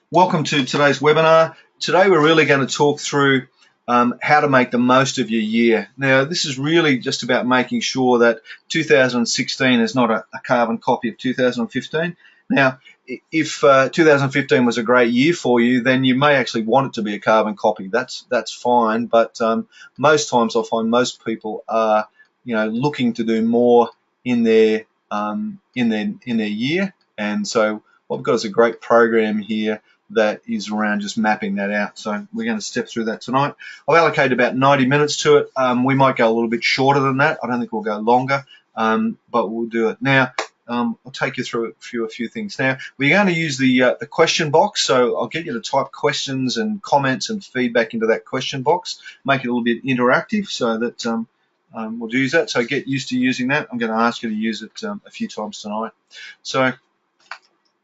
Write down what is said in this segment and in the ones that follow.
Welcome to today's webinar. Today we're really going to talk through how to make the most of your year. Now this is really just about making sure that 2016 is not a carbon copy of 2015. Now if 2015 was a great year for you, then you may actually want it to be a carbon copy. That's fine, but most times I find most people are looking to do more in their year, and so what we've got is a great program here that is around just mapping that out. So we're going to step through that tonight. I've allocated about 90 minutes to it. We might go a little bit shorter than that. I don't think we'll go longer, but we'll do it. Now, I'll take you through a few things. Now, we're going to use the question box, so I'll get you to type questions and comments and feedback into that question box, make it a little bit interactive so that we'll use that. So get used to using that. I'm going to ask you to use it a few times tonight. So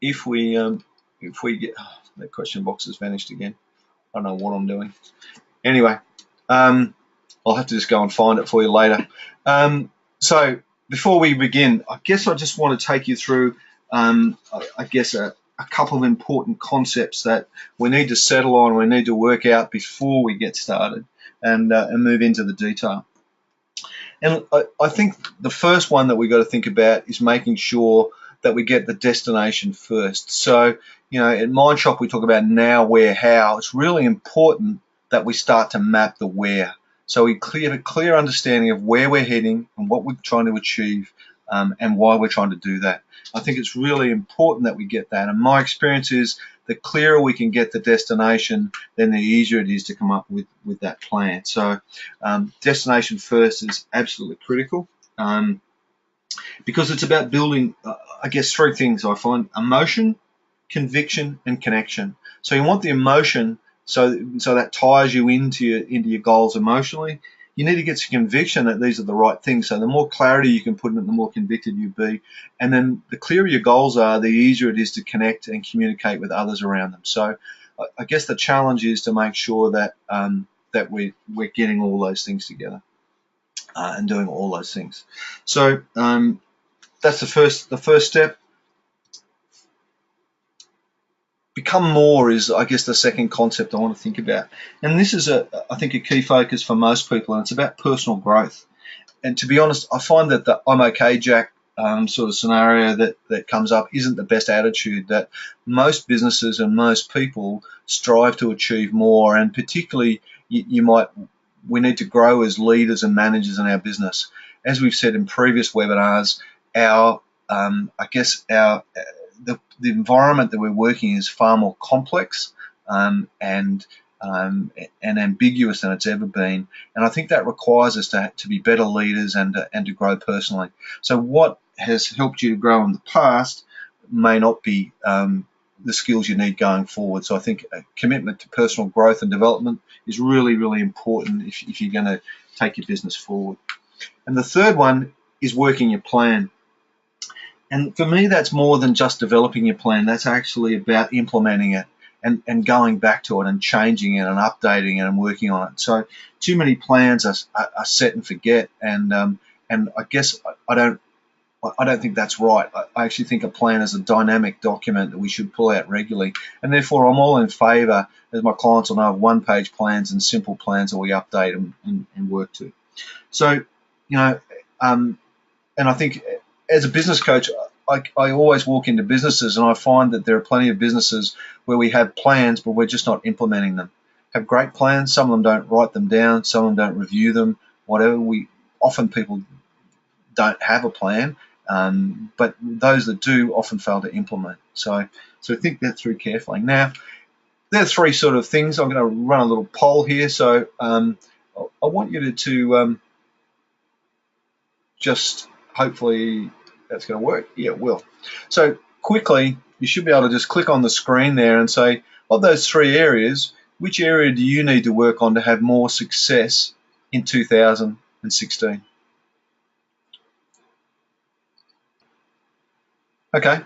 if we get... that question box has vanished again. I don't know what I'm doing. Anyway, I'll have to just go and find it for you later. So before we begin, I guess I just want to take you through, a couple of important concepts that we need to settle on, we need to work out before we get started and move into the detail. And I think the first one that we've got to think about is making sure that we get the destination first. So, in Mindshop we talk about now, where, how. It's really important that we start to map the where. So we have a clear understanding of where we're heading and what we're trying to achieve and why we're trying to do that. I think it's really important that we get that. And my experience is the clearer we can get the destination, then the easier it is to come up with that plan. So destination first is absolutely critical. Because it's about building, three things I find: emotion, conviction, and connection. So you want the emotion, so that ties you into your goals emotionally. You need to get some conviction that these are the right things. So the more clarity you can put in it, the more convicted you be. And then the clearer your goals are, the easier it is to connect and communicate with others around them. So I guess the challenge is to make sure that that we're getting all those things together. And doing all those things. So that's the first step. Become more is, I guess, the second concept I want to think about. And this is, I think, a key focus for most people, and it's about personal growth. And to be honest, I find that the I'm okay, Jack sort of scenario that comes up isn't the best attitude. That most businesses and most people strive to achieve more, and particularly we need to grow as leaders and managers in our business. As we've said in previous webinars, the environment that we're working in is far more complex and ambiguous than it's ever been. And I think that requires us to be better leaders and to grow personally. So what has helped you to grow in the past may not be the skills you need going forward. So I think a commitment to personal growth and development is really, really important if you're going to take your business forward. And the third one is working your plan. And for me, that's more than just developing your plan. That's actually about implementing it and going back to it and changing it and updating it and working on it. So too many plans are set and forget, and I guess I don't think that's right. I actually think a plan is a dynamic document that we should pull out regularly, and therefore I'm all in favour, as my clients will know, of one-page plans and simple plans that we update and work to. So, and I think as a business coach, I always walk into businesses and I find that there are plenty of businesses where we have plans, but we're just not implementing them. Have great plans, some of them don't write them down, some of them don't review them, whatever. Often people don't have a plan. But those that do often fail to implement. So think that through carefully. Now, there are three sort of things. I'm going to run a little poll here. So I want you to just hopefully that's going to work. Yeah, it will. So quickly, you should be able to just click on the screen there and say, of those three areas, which area do you need to work on to have more success in 2016? Okay,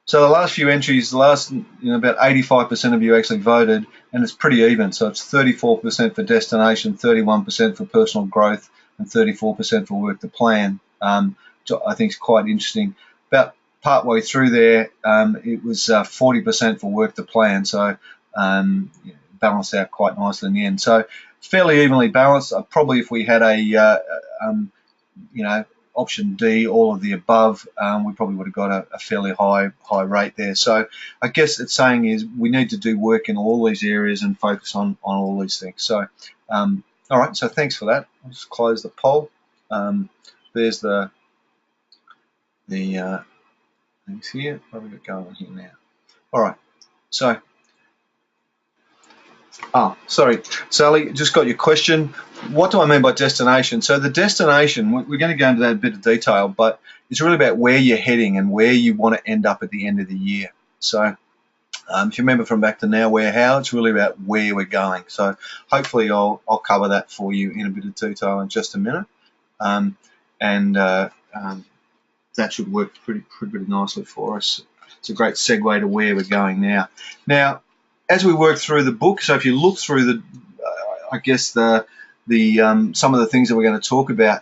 so the last few entries, about 85% of you actually voted, and it's pretty even. So it's 34% for destination, 31% for personal growth, and 34% for work to plan. Which I think is quite interesting. About partway through there, it was 40% for work to plan, so balanced out quite nicely in the end. So fairly evenly balanced. Probably if we had a option D, all of the above, we probably would have got a fairly high rate there. So I guess it's saying is we need to do work in all these areas and focus on all these things. So all right, so thanks for that. I'll just close the poll. There's the things here. What have we got going on here now? All right, so sorry, Sally, just got your question. What do I mean by destination? So the destination, we're going to go into that in a bit of detail, but it's really about where you're heading and where you want to end up at the end of the year. So if you remember from back to now, where, how, it's really about where we're going. So hopefully I'll cover that for you in a bit of detail in just a minute. That should work pretty nicely for us. It's a great segue to where we're going now. Now, as we work through the book, so if you look through the, I guess some of the things that we're going to talk about,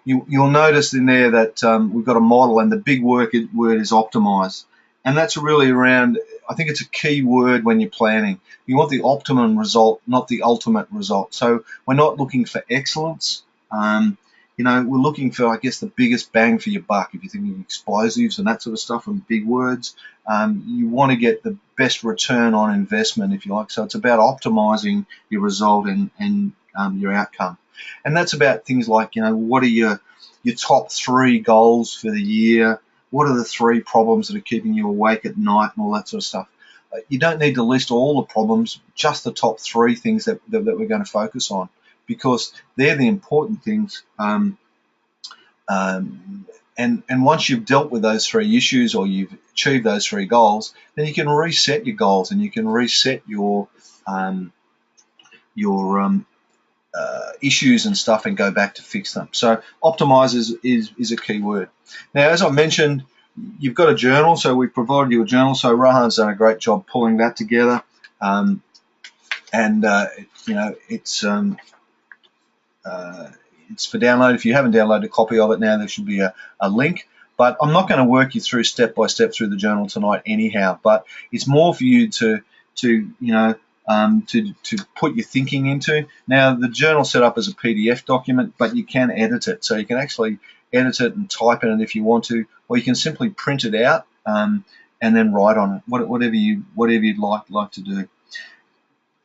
you'll notice in there that we've got a model, and the big word is optimise, and that's really around. I think it's a key word when you're planning. You want the optimum result, not the ultimate result. So we're not looking for excellence. We're looking for, I guess, the biggest bang for your buck. If you're thinking explosives and that sort of stuff and big words, you want to get the best return on investment, if you like. So it's about optimizing your result and your outcome. And that's about things like, what are your top 3 goals for the year? What are the 3 problems that are keeping you awake at night and all that sort of stuff? You don't need to list all the problems, just the top 3 things that we're going to focus on, because they're the important things. And once you've dealt with those 3 issues, or you've achieved those 3 goals, then you can reset your goals and you can reset your issues and stuff and go back to fix them. So optimize is a key word. Now, as I mentioned, you've got a journal, so we've provided you a journal. So Rahan's done a great job pulling that together, it's for download. If you haven't downloaded a copy of it now, there should be a link. But I'm not going to work you through step by step through the journal tonight anyhow. But it's more for you to put your thinking into. Now, the journal's set up as a PDF document, but you can edit it. So you can actually edit it and type in it if you want to, or you can simply print it out and then write on it, whatever you'd like to do.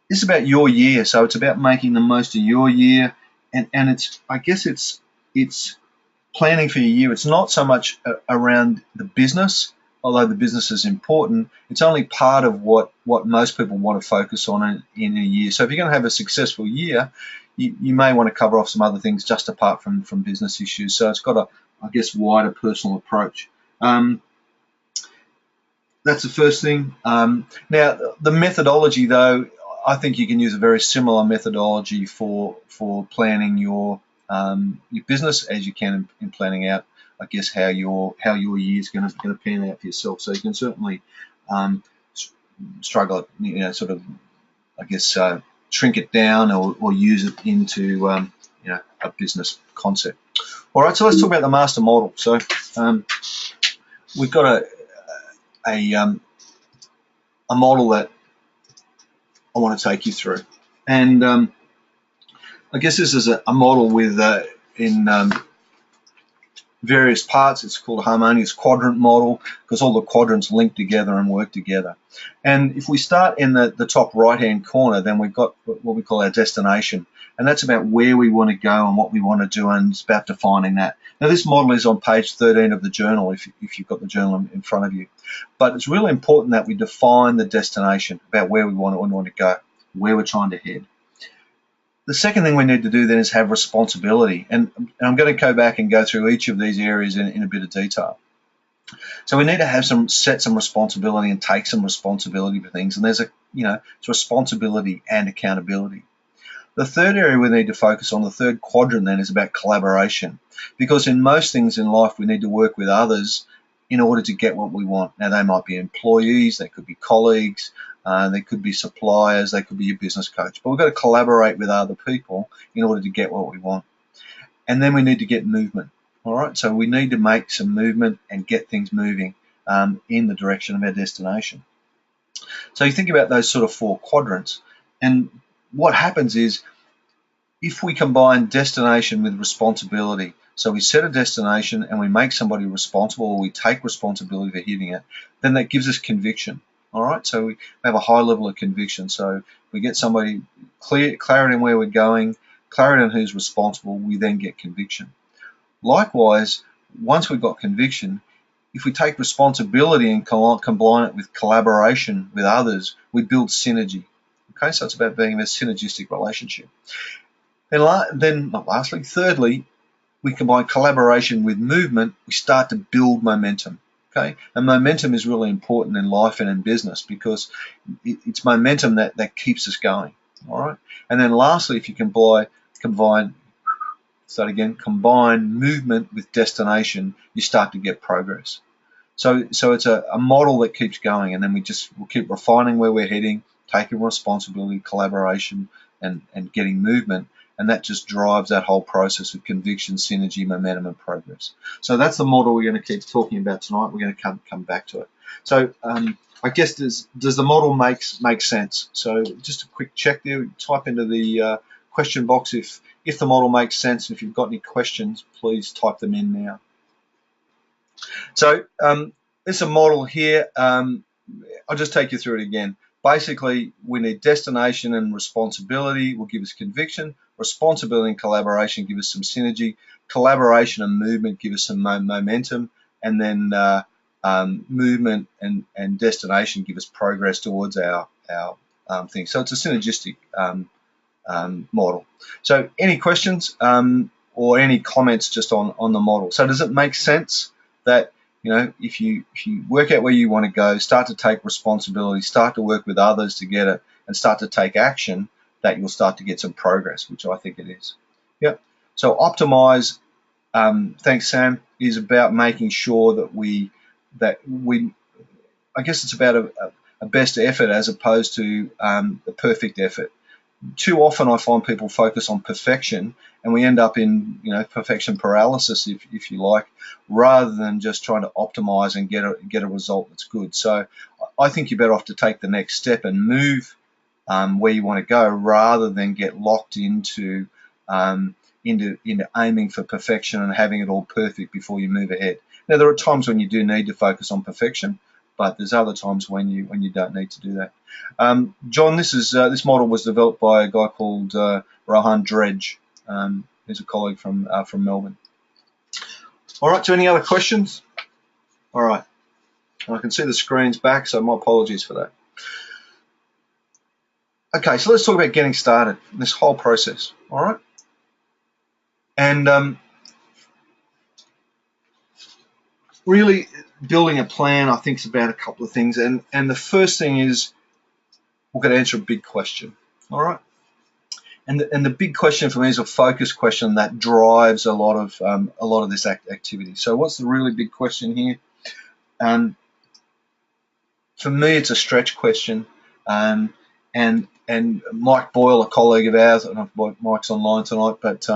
This is about your year, so it's about making the most of your year, and it's planning for your year. It's not so much around the business, although the business is important. It's only part of what most people want to focus on in a year. So if you're going to have a successful year, you may want to cover off some other things just apart from business issues. So it's got a, I guess, wider personal approach. That's the first thing. Now, the methodology, though, I think you can use a very similar methodology for planning your business as you can in planning out, I guess, how your year is going to pan out for yourself. So you can certainly struggle, sort of, I guess, shrink it down or use it into a business concept. All right, so let's talk about the master model. So we've got a model that I want to take you through, and I guess this is a model with in various parts. It's called a harmonious quadrant model because all the quadrants link together and work together. And if we start in the top right-hand corner, then we've got what we call our destination, and that's about where we want to go and what we want to do, and it's about defining that. Now, this model is on page 13 of the journal if you've got the journal in front of you. But it's really important that we define the destination, about where we want to go, where we're trying to head. The second thing we need to do then is have responsibility, and I'm going to go back and go through each of these areas in a bit of detail. So we need to have set some responsibility and take some responsibility for things, and there's it's responsibility and accountability. The third area we need to focus on, the third quadrant then, is about collaboration, because in most things in life we need to work with others in order to get what we want. Now, they might be employees, they could be colleagues, they could be suppliers, they could be your business coach, but we've got to collaborate with other people in order to get what we want. And then we need to get movement. All right, so we need to make some movement and get things moving in the direction of our destination. So you think about those sort of 4 quadrants, and what happens is if we combine destination with responsibility, so we set a destination and we make somebody responsible, or we take responsibility for hitting it, then that gives us conviction. All right, so we have a high level of conviction. So we get somebody clarity on where we're going, clarity on who's responsible, we then get conviction. Likewise, once we've got conviction, if we take responsibility and combine it with collaboration with others, we build synergy. Okay, so it's about being in a synergistic relationship. Then not lastly, thirdly, we combine collaboration with movement, we start to build momentum. Okay, and momentum is really important in life and in business because it's momentum that keeps us going. All right, and then lastly, if you combine movement with destination, you start to get progress. So it's a model that keeps going, and then we'll keep refining where we're heading, taking responsibility, collaboration, and getting movement, and that just drives that whole process of conviction, synergy, momentum, and progress. So that's the model we're going to keep talking about tonight. We're going to come back to it. So I guess does the model make sense? So just a quick check there. Type into the question box if the model makes sense. If you've got any questions, please type them in now. So it's a model here. I'll just take you through it again. Basically, we need destination and responsibility will give us conviction. Responsibility and collaboration give us some synergy. Collaboration and movement give us some momentum. And then movement and destination give us progress towards our thing. So it's a synergistic model. So any questions or any comments just on the model? So does it make sense that if you work out where you want to go, start to take responsibility, start to work with others to get it, and start to take action, that you'll start to get some progress, which I think it is. Yep. So optimize, thanks Sam, is about making sure that we I guess it's about a best effort as opposed to the perfect effort. Too often I find people focus on perfection, and we end up in perfection paralysis, if you like, rather than just trying to optimize and get a result that's good. So I think you're better off to take the next step and move where you want to go, rather than get locked into aiming for perfection and having it all perfect before you move ahead. Now there are times when you do need to focus on perfection, but there's other times when you don't need to do that. John, this model was developed by a guy called Rohan Dredge, who's a colleague from Melbourne. All right, so any other questions? All right, I can see the screen's back, so my apologies for that. Okay, so let's talk about getting started, this whole process, all right? And really building a plan, I think, is about a couple of things. And the first thing is we're going to answer a big question, all right? And the big question for me is a focus question that drives a lot of this activity. So what's the really big question here? For me, it's a stretch question. And Mike Boyle, a colleague of ours, I don't know if Mike's online tonight, but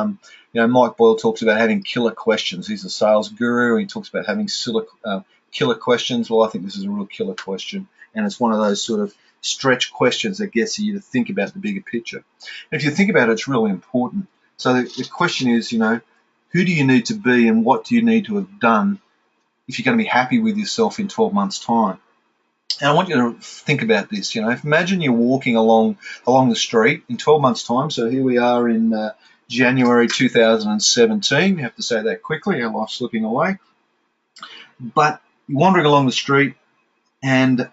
Mike Boyle talks about having killer questions. He's a sales guru, and he talks about having killer questions. Well, I think this is a real killer question, and it's one of those sort of stretch questions that gets you to think about the bigger picture. And if you think about it, it's really important. So the question is, who do you need to be and what do you need to have done if you're going to be happy with yourself in 12 months' time? And I want you to think about this. Imagine you're walking along the street in 12 months' time. So here we are in January 2017. You have to say that quickly. Our life's slipping away. But you're wandering along the street, and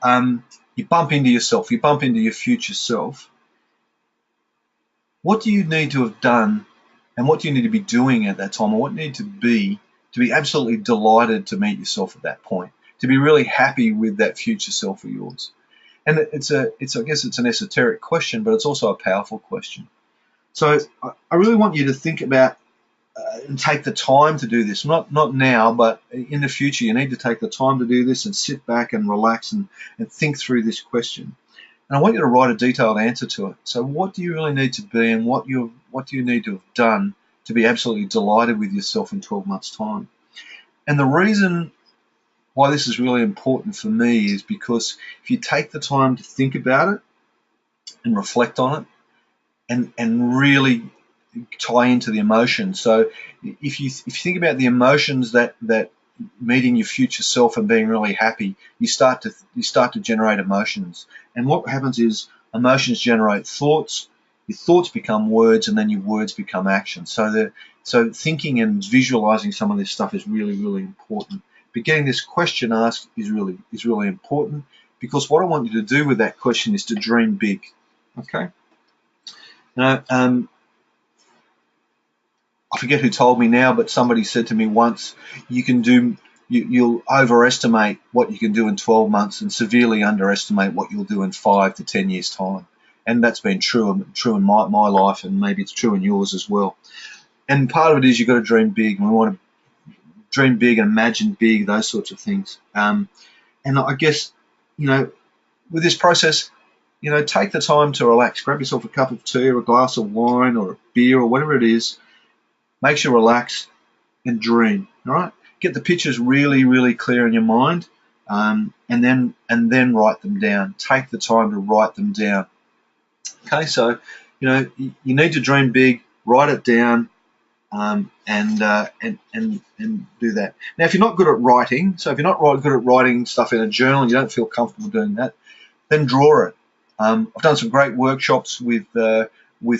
you bump into yourself. You bump into your future self. What do you need to have done, and what do you need to be doing at that time, or what do you need to be absolutely delighted to meet yourself at that point? To be really happy with that future self of yours. And I guess it's an esoteric question, but it's also a powerful question. So I really want you to think about and take the time to do this. Not now, but in the future, you need to take the time to do this and sit back and relax and think through this question. And I want you to write a detailed answer to it. So what do you really need to be, and what do you need to have done to be absolutely delighted with yourself in 12 months' time. And the reason why this is really important for me is because if you take the time to think about it and reflect on it and really tie into the emotions. So if you think about the emotions that meeting your future self and being really happy, you start to generate emotions. And what happens is emotions generate thoughts. Your thoughts become words, and then your words become action. So thinking and visualizing some of this stuff is really, really important. But getting this question asked is really important, because what I want you to do with that question is to dream big. Okay. Now, I forget who told me now, but somebody said to me once, you'll overestimate what you can do in 12 months and severely underestimate what you'll do in 5 to 10 years' time. And that's been true in my life, and maybe it's true in yours as well. And part of it is you've got to dream big. We want to dream big and imagine big, those sorts of things. And I guess, with this process, take the time to relax. Grab yourself a cup of tea or a glass of wine or a beer or whatever it is. Make sure you relax and dream. All right. Get the pictures really, really clear in your mind, and then write them down. Take the time to write them down. Okay. So, you need to dream big. Write it down, and do that. Now, if you're not good at writing, so if you're not good at writing stuff in a journal, and you don't feel comfortable doing that, then draw it. I've done some great workshops with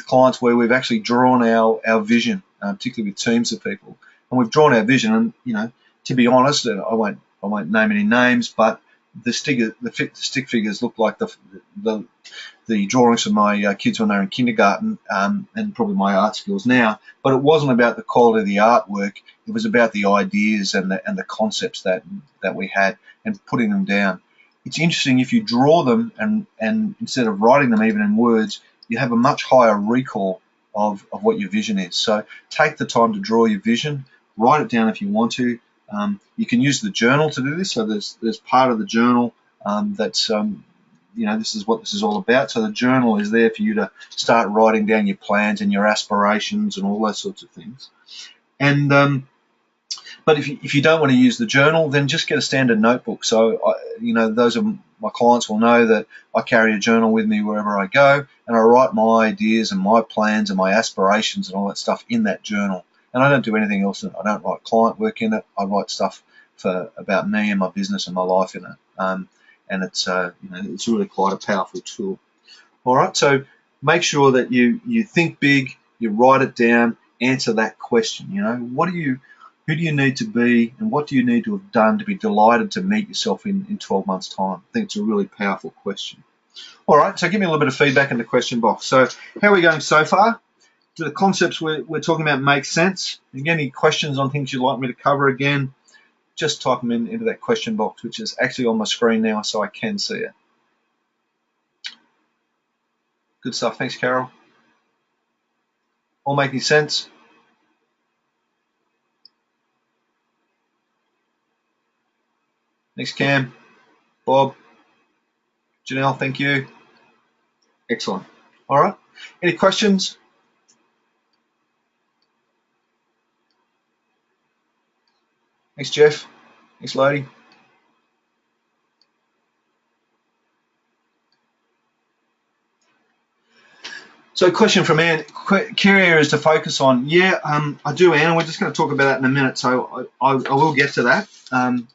clients where we've actually drawn our vision, particularly with teams of people, and we've drawn our vision. And to be honest, and I won't name any names, but the stick figures look like the drawings of my kids when they were in kindergarten, and probably my art skills now. But it wasn't about the quality of the artwork; it was about the ideas and the concepts that we had, and putting them down. It's interesting, if you draw them and instead of writing them even in words, you have a much higher recall of what your vision is. So take the time to draw your vision, write it down if you want to. You can use the journal to do this. So there's part of the journal that's this is what this is all about. So the journal is there for you to start writing down your plans and your aspirations and all those sorts of things. And but if you don't want to use the journal, then just get a standard notebook. So those of my clients will know that I carry a journal with me wherever I go, and I write my ideas and my plans and my aspirations and all that stuff in that journal. And I don't do anything else in it. I don't write client work in it. I write stuff about me and my business and my life in it. And it's really quite a powerful tool. All right, so make sure that you think big, you write it down, answer that question. Who do you need to be, and what do you need to have done to be delighted to meet yourself in 12 months' time? I think it's a really powerful question. All right, so give me a little bit of feedback in the question box. So how are we going so far? Do the concepts we're talking about make sense? Again, any questions on things you'd like me to cover again, just type them into that question box, which is actually on my screen now so I can see it. Good stuff. Thanks, Carol. All making sense? Thanks, Cam. Bob. Janelle, thank you. Excellent. All right. Any questions? Thanks, Jeff. Thanks, Lodi. So question from Anne, key areas to focus on. Yeah, I do, Anne, and we're just going to talk about that in a minute, so I will get to that.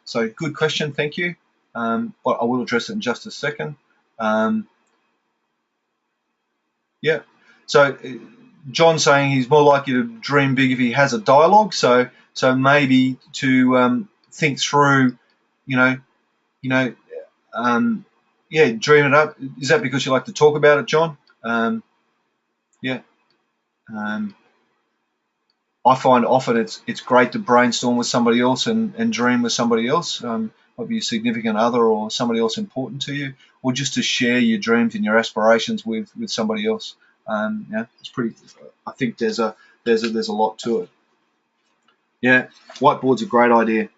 So good question, thank you. But I will address it in just a second. Yeah, so John's saying he's more likely to dream big if he has a dialogue, so maybe to think through, yeah, dream it up. Is that because you like to talk about it, John? Yeah. I find often it's great to brainstorm with somebody else and dream with somebody else, might be a significant other or somebody else important to you, or just to share your dreams and your aspirations with somebody else. Yeah, it's pretty. I think there's a lot to it. Yeah, whiteboard's a great idea.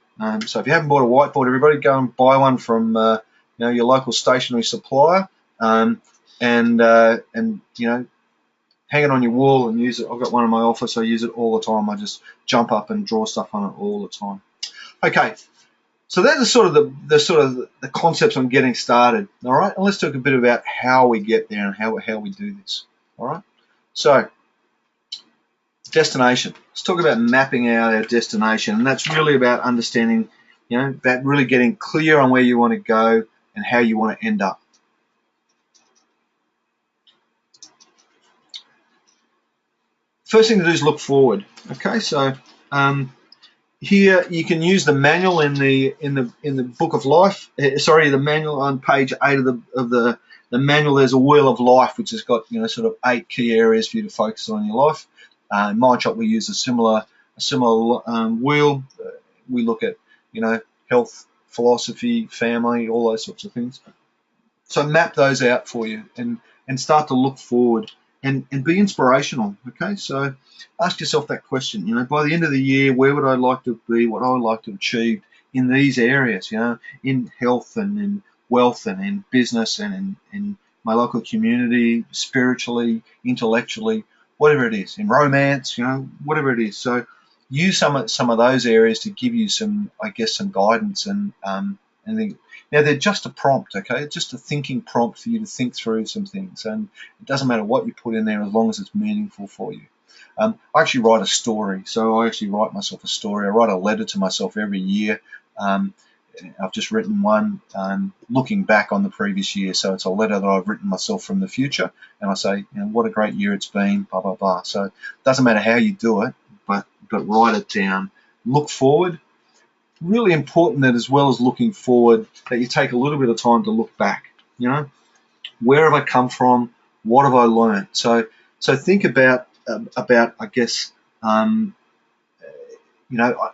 So if you haven't bought a whiteboard, everybody go and buy one from your local stationery supplier, and hang it on your wall and use it. I've got one in my office. I use it all the time. I just jump up and draw stuff on it all the time. Okay, so that's the concepts on getting started. All right, and let's talk a bit about how we get there and how we do this. All right, so destination. Let's talk about mapping out our destination, and that's really about understanding, about really getting clear on where you want to go and how you want to end up. First thing to do is look forward. Okay, so here you can use the manual in the book of life. Sorry, the manual on page 8 of the manual. There's a wheel of life, which has got sort of 8 key areas for you to focus on in your life. In my shop, we use a similar wheel. We look at health, philosophy, family, all those sorts of things. So map those out for you and start to look forward and be inspirational. Okay, so ask yourself that question. By the end of the year, where would I like to be? What I would like to achieve in these areas? In health and in wealth and in business and in my local community, spiritually, intellectually, whatever it is, in romance, whatever it is. So use some of those areas to give you some guidance and now they're just a prompt, okay? It's just a thinking prompt for you to think through some things, and it doesn't matter what you put in there as long as it's meaningful for you. I actually write a story, so I actually write myself a story. I write a letter to myself every year. I've just written one looking back on the previous year, so it's a letter that I've written myself from the future, and I say, what a great year it's been, blah, blah, blah. So it doesn't matter how you do it, but write it down. Look forward. Really important that as well as looking forward, that you take a little bit of time to look back. Where have I come from? What have I learned? So think about I guess I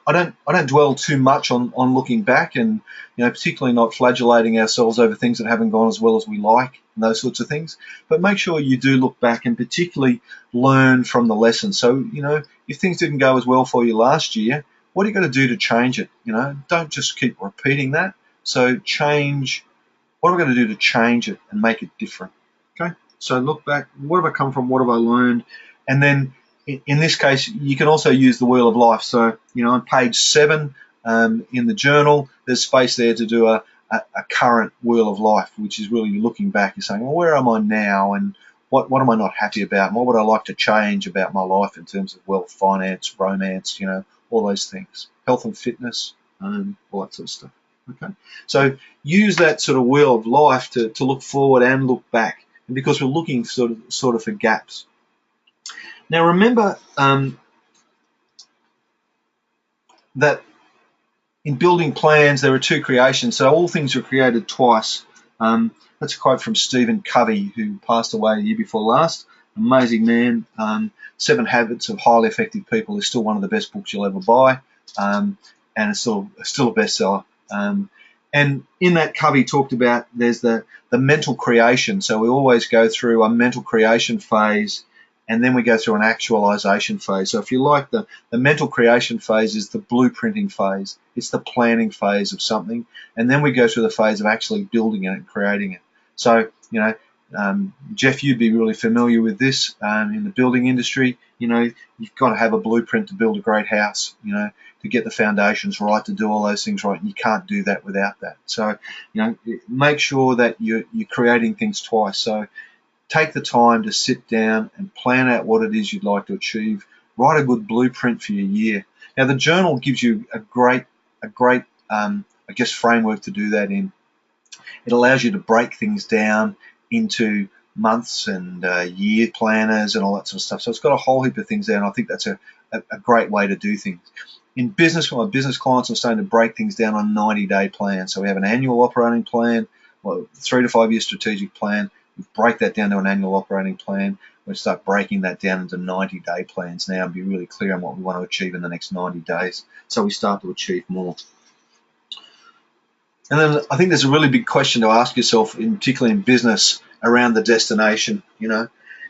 don't dwell too much on looking back, and particularly not flagellating ourselves over things that haven't gone as well as we like and those sorts of things. But make sure you do look back and particularly learn from the lessons. So if things didn't go as well for you last year, what are you going to do to change it? Don't just keep repeating that. So change. What am I going to do to change it and make it different? Okay. So look back. Where have I come from? What have I learned? And then in this case, you can also use the wheel of life. So on page 7 in the journal, there's space there to do a current wheel of life, which is really looking back. You're saying, well, where am I now, and what am I not happy about, and what would I like to change about my life in terms of wealth, finance, romance, all those things, health and fitness, all that sort of stuff. Okay, so use that sort of wheel of life to look forward and look back, and because we're looking sort of for gaps. Now remember that in building plans there are 2 creations, so all things are created twice. That's a quote from Stephen Covey, who passed away the year before last. Amazing man. 7 Habits of Highly Effective People is still one of the best books you'll ever buy, and it's still a bestseller. And in that, Covey talked about there's the mental creation. So we always go through a mental creation phase, and then we go through an actualization phase. So if you like, the mental creation phase is the blueprinting phase. It's the planning phase of something, and then we go through the phase of actually building it and creating it. So Jeff, you'd be really familiar with this in the building industry. You've got to have a blueprint to build a great house, to get the foundations right, to do all those things right, and you can't do that without that. So make sure that you're creating things twice. So take the time to sit down and plan out what it is you'd like to achieve. Write a good blueprint for your year. Now the journal gives you a great framework to do that in. It allows you to break things down into months and year planners and all that sort of stuff. So it's got a whole heap of things there, and I think that's a great way to do things. In business, with my business clients, I'm starting to break things down on a 90-day plan. So we have an annual operating plan, 3 to 5 year strategic plan. We break that down to an annual operating plan. We start breaking that down into 90-day plans now and be really clear on what we want to achieve in the next 90 days. So we start to achieve more. And then I think there's a really big question to ask yourself, particularly in business, around the destination.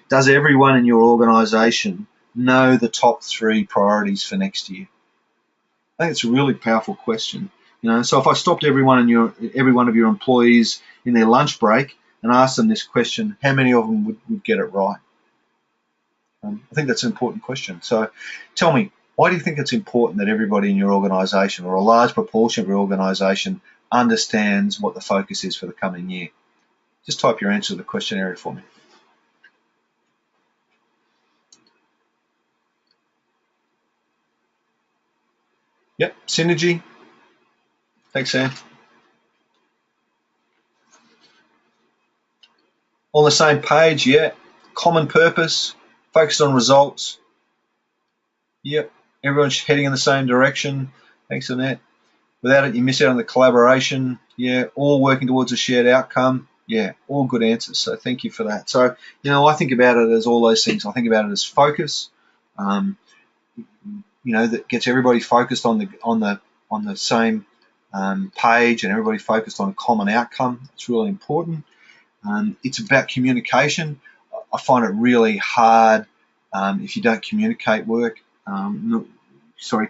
Does everyone in your organization know the top 3 priorities for next year? I think it's a really powerful question. So if I stopped every one of your employees in their lunch break and asked them this question, how many of them would get it right? I think that's an important question. So tell me, why do you think it's important that everybody in your organisation, or a large proportion of your organisation, understands what the focus is for the coming year? Just type your answer to the question area for me. Yep, synergy. Thanks, Sam. On the same page, yeah. Common purpose, focused on results. Yep, everyone's heading in the same direction. Thanks, Annette. Without it, you miss out on the collaboration. Yeah, all working towards a shared outcome. Yeah, all good answers. So thank you for that. So, I think about it as all those things. I think about it as focus. That gets everybody focused on the same page, and everybody focused on a common outcome. It's really important. It's about communication. I find it really hard if you don't communicate if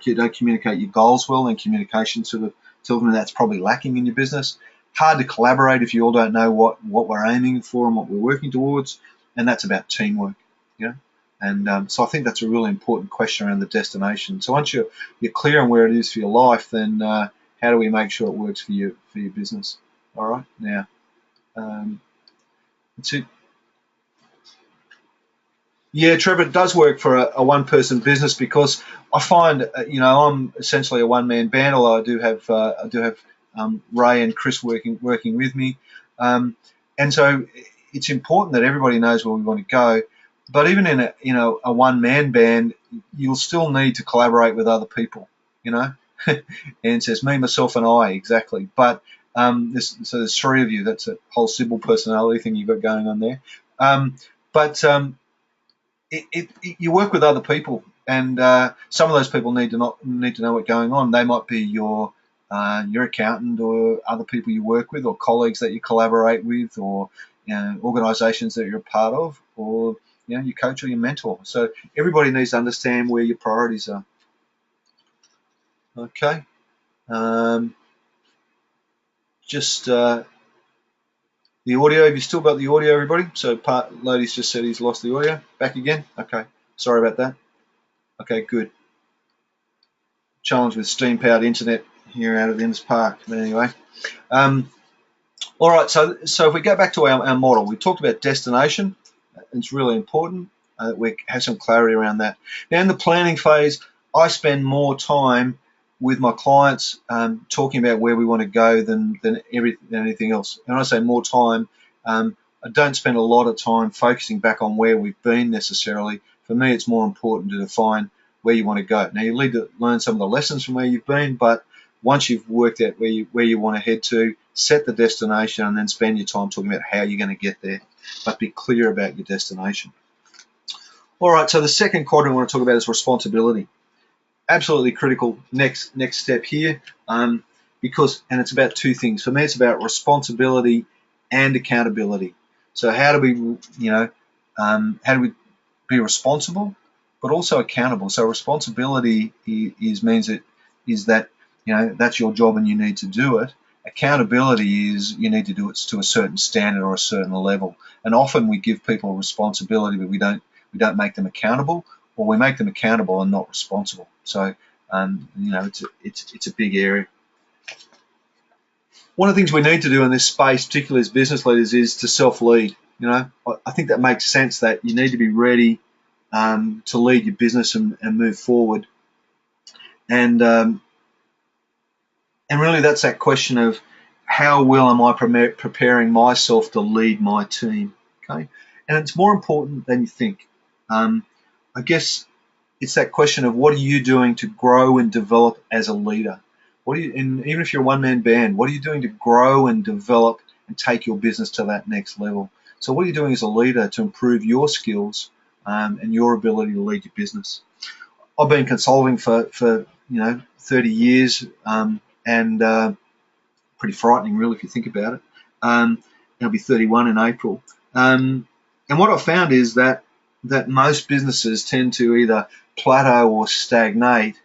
you don't communicate your goals well, then communication sort of tells me that's probably lacking in your business. Hard to collaborate if you all don't know what we're aiming for and what we're working towards, and that's about teamwork. And so I think that's a really important question around the destination. So once you're clear on where it is for your life, then how do we make sure it works for your business? All right, now that's it. Yeah, Trevor, it does work for a one-person business, because I find, I'm essentially a one-man band. Although I do have Ray and Chris working with me, and so it's important that everybody knows where we want to go. But even in a one-man band, you'll still need to collaborate with other people, and it says me, myself, and I, exactly. But there's three of you. That's a whole Sybil personality thing you've got going on there. But you work with other people, and some of those people need to know what's going on. They might be your accountant, or other people you work with, or colleagues that you collaborate with, or organisations that you're a part of, or your coach or your mentor. So everybody needs to understand where your priorities are. Okay. The audio, have you still got the audio, everybody? So Lodi's just said he's lost the audio. Back again? Okay. Sorry about that. Okay, good. Challenge with steam-powered internet here out of Innes Park. But anyway. All right, so if we go back to our model, we talked about destination. It's really important that we have some clarity around that. Now, in the planning phase, I spend more time with my clients talking about where we want to go than anything else. And when I say more time, I don't spend a lot of time focusing back on where we've been necessarily. For me, it's more important to define where you want to go. Now, you need to learn some of the lessons from where you've been, but once you've worked out where you want to head to, set the destination, and then spend your time talking about how you're going to get there. But be clear about your destination. All right, so the second quadrant I want to talk about is responsibility. Absolutely critical next step here, because it's about two things. For me, it's about responsibility and accountability. So how do we be responsible, but also accountable? So responsibility means that that's your job and you need to do it. Accountability is you need to do it to a certain standard or a certain level. And often we give people responsibility, but we don't make them accountable, or we make them accountable and not responsible. So it's a big area. One of the things we need to do in this space, particularly as business leaders, is to self-lead. I think that makes sense, that you need to be ready to lead your business and move forward. And really, that's that question of how well am I preparing myself to lead my team? Okay, and it's more important than you think. I guess it's that question of what are you doing to grow and develop as a leader? And even if you're a one-man band, what are you doing to grow and develop and take your business to that next level? So what are you doing as a leader to improve your skills and your ability to lead your business? I've been consulting for 30 years, and pretty frightening, really, if you think about it. It'll be 31 in April. And what I've found is that most businesses tend to either plateau or stagnate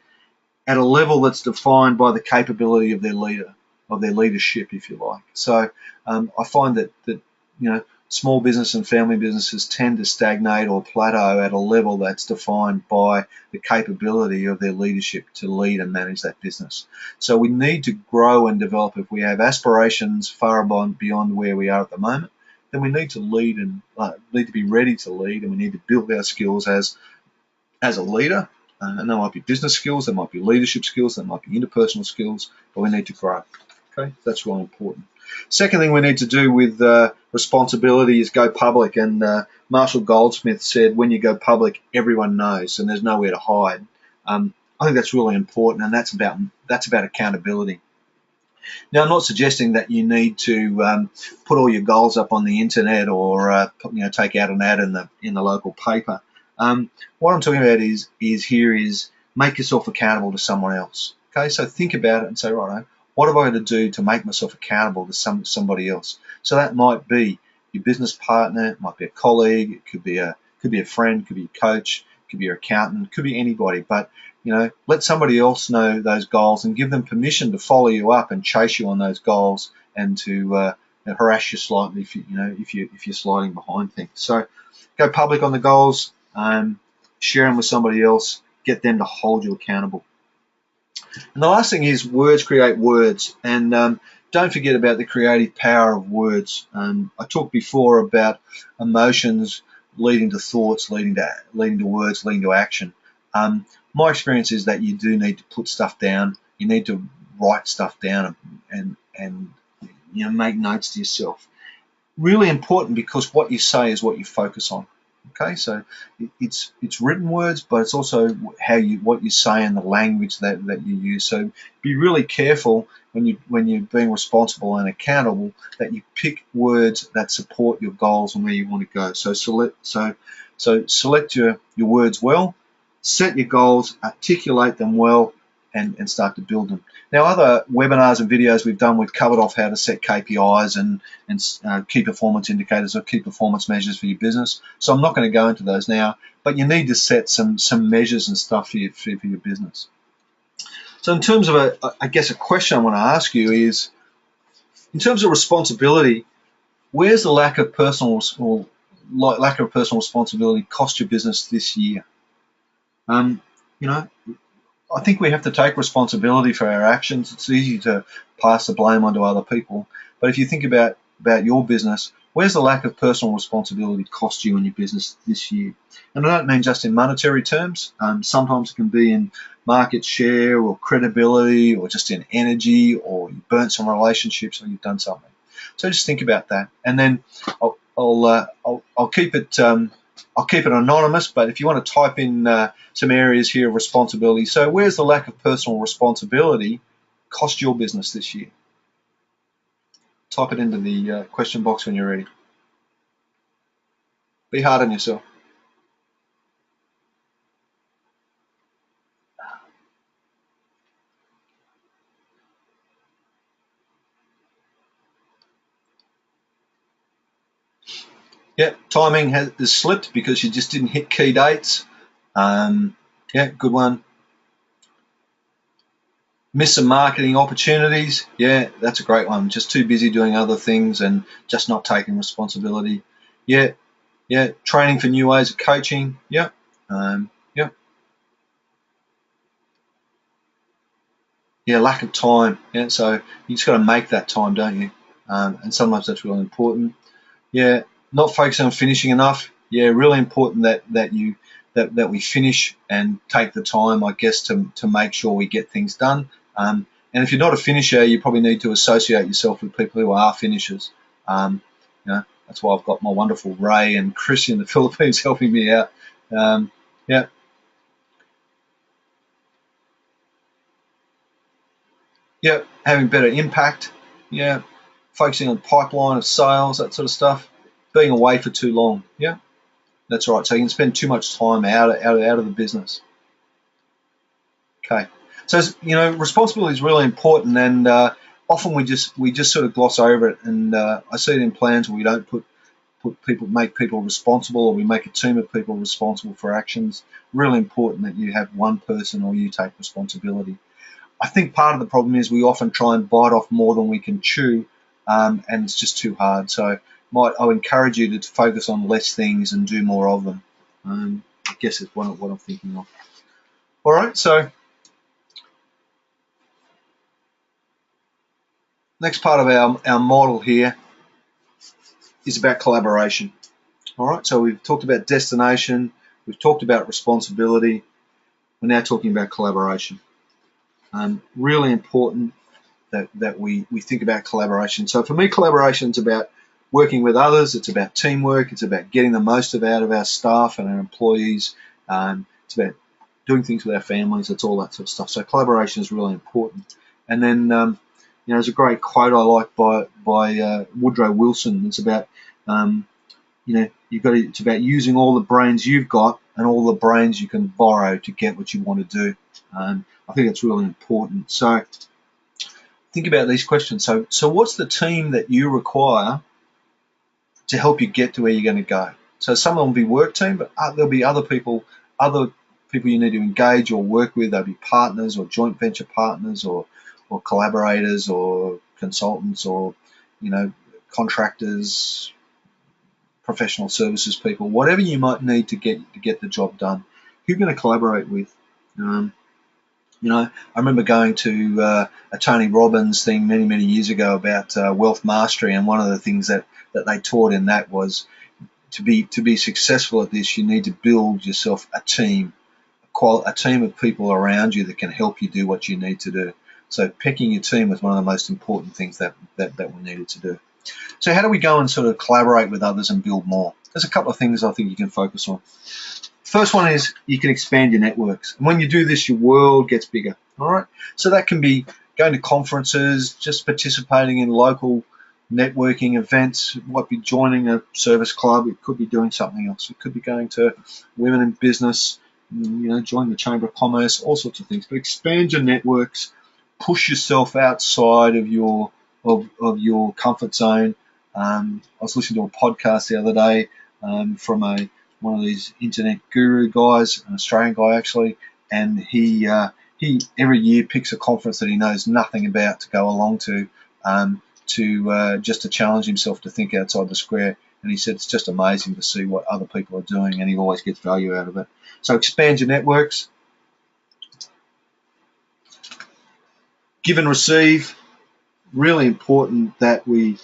at a level that's defined by the capability of their leader, of their leadership, if you like. So I find that small business and family businesses tend to stagnate or plateau at a level that's defined by the capability of their leadership to lead and manage that business. So we need to grow and develop. If we have aspirations far beyond where we are at the moment, then we need to lead and need to be ready to lead, and we need to build our skills as a leader. And there might be business skills, there might be leadership skills, there might be interpersonal skills, but we need to grow. Okay, that's really important. Second thing we need to do with responsibility is go public. And Marshall Goldsmith said, when you go public, everyone knows, and there's nowhere to hide. I think that's really important, and that's about accountability. Now, I'm not suggesting that you need to put all your goals up on the internet or take out an ad in the local paper. What I'm talking about is make yourself accountable to someone else. Okay, so think about it and say, right, what have I got to do to make myself accountable to somebody else? So that might be your business partner, it might be a colleague, it could be a friend, it could be a coach, it could be your accountant, it could be anybody. But let somebody else know those goals and give them permission to follow you up and chase you on those goals and to harass you slightly if you're sliding behind things. So go public on the goals, share them with somebody else, get them to hold you accountable. And the last thing is words create words, and don't forget about the creative power of words. I talked before about emotions leading to thoughts, leading to words, leading to action. My experience is that you do need to put stuff down. You need to write stuff down and make notes to yourself. Really important, because what you say is what you focus on. Okay, so it's written words, but it's also what you say and the language that you use. So be really careful when you're being responsible and accountable that you pick words that support your goals and where you want to go. So select your words well, set your goals, articulate them well, and start to build them. Now, other webinars and videos we've done, we've covered off how to set KPIs and key performance indicators or key performance measures for your business. So I'm not going to go into those now, but you need to set some measures and stuff for your business. So in terms of a question I want to ask you is, in terms of responsibility, where's the lack of personal responsibility cost your business this year? I think we have to take responsibility for our actions. It's easy to pass the blame onto other people. But if you think about your business, where's the lack of personal responsibility cost you and your business this year? And I don't mean just in monetary terms. Sometimes it can be in market share or credibility or just in energy, or you burnt some relationships or you've done something. So just think about that. And then I'll keep it anonymous, but if you want to type in some areas here of responsibility. So where's the lack of personal responsibility cost your business this year? Type it into the question box when you're ready. Be hard on yourself. Yeah, timing has slipped because you just didn't hit key dates. Yeah, good one. Miss some marketing opportunities. Yeah, that's a great one. Just too busy doing other things and just not taking responsibility. Yeah, training for new ways of coaching. Yeah, yeah, lack of time. Yeah, so you just got to make that time, don't you? And sometimes that's really important. Yeah, not focusing on finishing enough. Yeah, really important that we finish and take the time, I guess, to make sure we get things done. And if you're not a finisher, you probably need to associate yourself with people who are finishers. That's why I've got my wonderful Ray and Chris in the Philippines helping me out. Yeah, having better impact. Yeah, focusing on pipeline of sales, that sort of stuff. Being away for too long. Yeah, that's right. So you can spend too much time out of the business. Okay, so responsibility is really important, and often we just sort of gloss over it. And I see it in plans where we don't make people responsible, or we make a team of people responsible for actions. Really important that you have one person or you take responsibility. I think part of the problem is we often try and bite off more than we can chew, and it's just too hard. So I would encourage you to focus on less things and do more of them. I guess is what I'm thinking of. All right, so next part of our model here is about collaboration. All right, so we've talked about destination, we've talked about responsibility, we're now talking about collaboration. Really important that we think about collaboration. So for me, collaboration is about working with others, it's about teamwork, it's about getting the most out of our staff and our employees, it's about doing things with our families, it's all that sort of stuff. So collaboration is really important. And then, there's a great quote I like by Woodrow Wilson. It's about, it's about using all the brains you've got and all the brains you can borrow to get what you want to do. I think it's really important. So think about these questions. So what's the team that you require to help you get to where you're going to go? So some of them will be work team, but there'll be other people you need to engage or work with. They'll be partners or joint venture partners or collaborators or consultants or, contractors, professional services people, whatever you might need to get the job done. Who are you going to collaborate with? I remember going to a Tony Robbins thing many years ago about wealth mastery, and one of the things that they taught in that was to be successful at this, you need to build yourself a team of people around you that can help you do what you need to do. So picking your team was one of the most important things that we needed to do. So how do we go and sort of collaborate with others and build more? There's a couple of things I think you can focus on. First one is you can expand your networks. And when you do this, your world gets bigger. All right. So that can be going to conferences, just participating in local networking events. It might be joining a service club. It could be doing something else. It could be going to women in business, join the Chamber of Commerce, all sorts of things. But expand your networks, push yourself outside of your comfort zone. I was listening to a podcast the other day from one of these internet guru guys, an Australian guy actually, and he every year picks a conference that he knows nothing about to go along to just to challenge himself to think outside the square. And he said it's just amazing to see what other people are doing, and he always gets value out of it. So expand your networks. Give and receive. Really important that we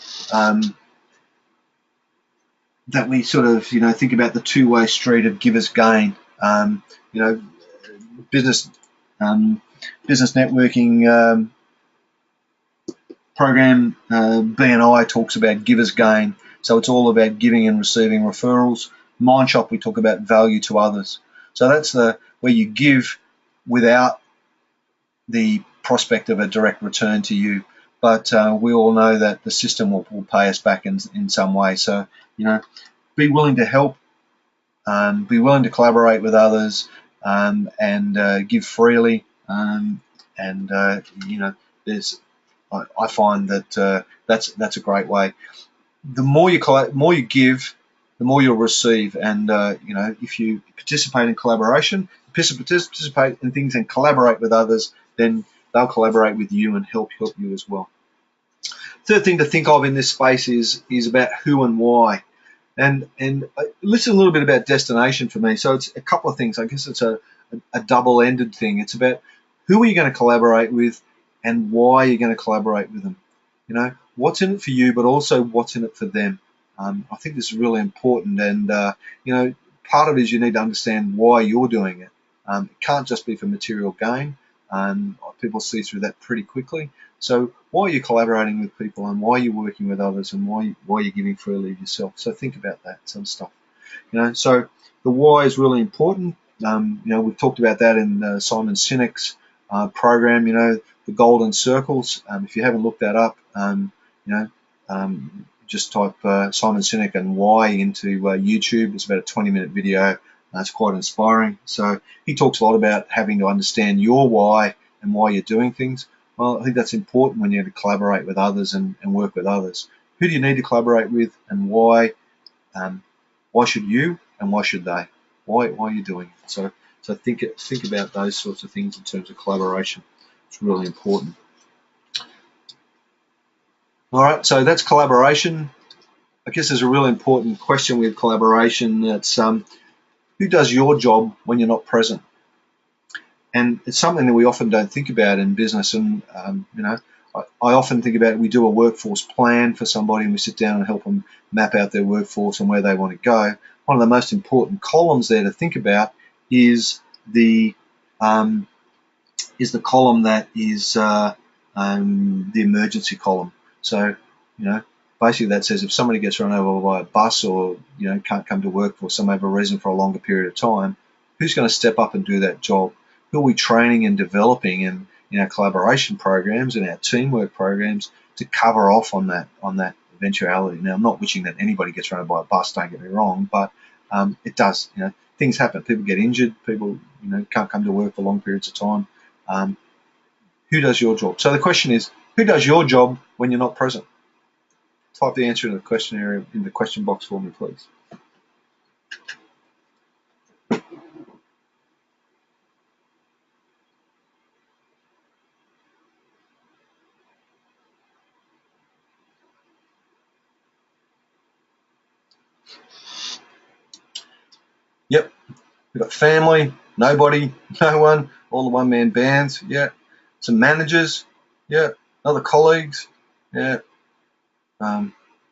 sort of think about the two-way street of givers gain. Business networking program BNI talks about givers gain. So it's all about giving and receiving referrals. Mindshop, we talk about value to others. So that's where you give without the prospect of a direct return to you. But we all know that the system will pay us back in some way. So, be willing to help, be willing to collaborate with others, and give freely. I find that that's a great way. The more you give, the more you'll receive. And if you participate in collaboration, participate in things and collaborate with others, then they'll collaborate with you and help you as well. Third thing to think of in this space is about who and why. And listen a little bit about destination for me. So it's a couple of things. I guess it's a double-ended thing. It's about who are you going to collaborate with and why you're going to collaborate with them. What's in it for you, but also what's in it for them. I think this is really important. And, part of it is you need to understand why you're doing it. It can't just be for material gain. People see through that pretty quickly. So why are you collaborating with people, and why are you working with others, and why you're giving freely of yourself? So think about that sort of stuff. So the why is really important. We've talked about that in Simon Sinek's program. The golden circles. If you haven't looked that up, just type Simon Sinek and why into YouTube. It's about a 20-minute video. It's quite inspiring. So he talks a lot about having to understand your why and why you're doing things. Well, I think that's important when you have to collaborate with others and work with others. Who do you need to collaborate with, and why? Why should you, and why should they? Why are you doing it? So think about those sorts of things in terms of collaboration. It's really important. All right, so that's collaboration. I guess there's a really important question with collaboration. That's who does your job when you're not present? And it's something that we often don't think about in business. And I often think about it. We do a workforce plan for somebody, and we sit down and help them map out their workforce and where they want to go. One of the most important columns there to think about is the column that is the emergency column. So, basically that says if somebody gets run over by a bus or, can't come to work for some other reason for a longer period of time, who's going to step up and do that job? Who are we training and developing in our collaboration programs and our teamwork programs to cover off on that eventuality? Now, I'm not wishing that anybody gets run over by a bus, don't get me wrong, but it does. Things happen. People get injured. People, can't come to work for long periods of time. Who does your job? So the question is, who does your job when you're not present? Type the answer in the questionnaire in the question box for me, please. Yep, we've got family, nobody, no one, all the one-man bands, yeah. Some managers, yeah. Other colleagues, yeah.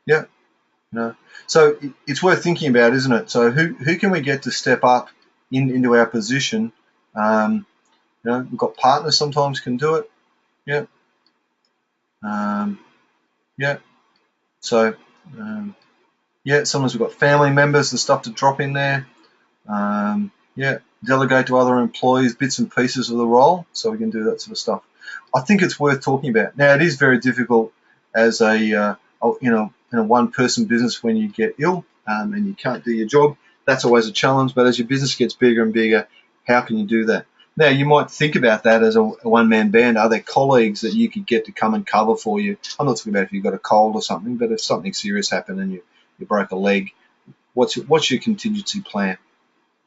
Yeah. So it's worth thinking about, isn't it? So who can we get to step up into our position? We've got partners sometimes can do it, yeah. Yeah. So yeah, sometimes we've got family members and stuff to drop in there. Yeah, delegate to other employees bits and pieces of the role, so we can do that sort of stuff. I think it's worth talking about. Now, it is very difficult as a in a one-person business when you get ill and you can't do your job. That's always a challenge. But as your business gets bigger and bigger, how can you do that? Now, you might think about that as a one-man band. Are there colleagues that you could get to come and cover for you? I'm not talking about if you've got a cold or something, but if something serious happened and you broke a leg, what's your contingency plan?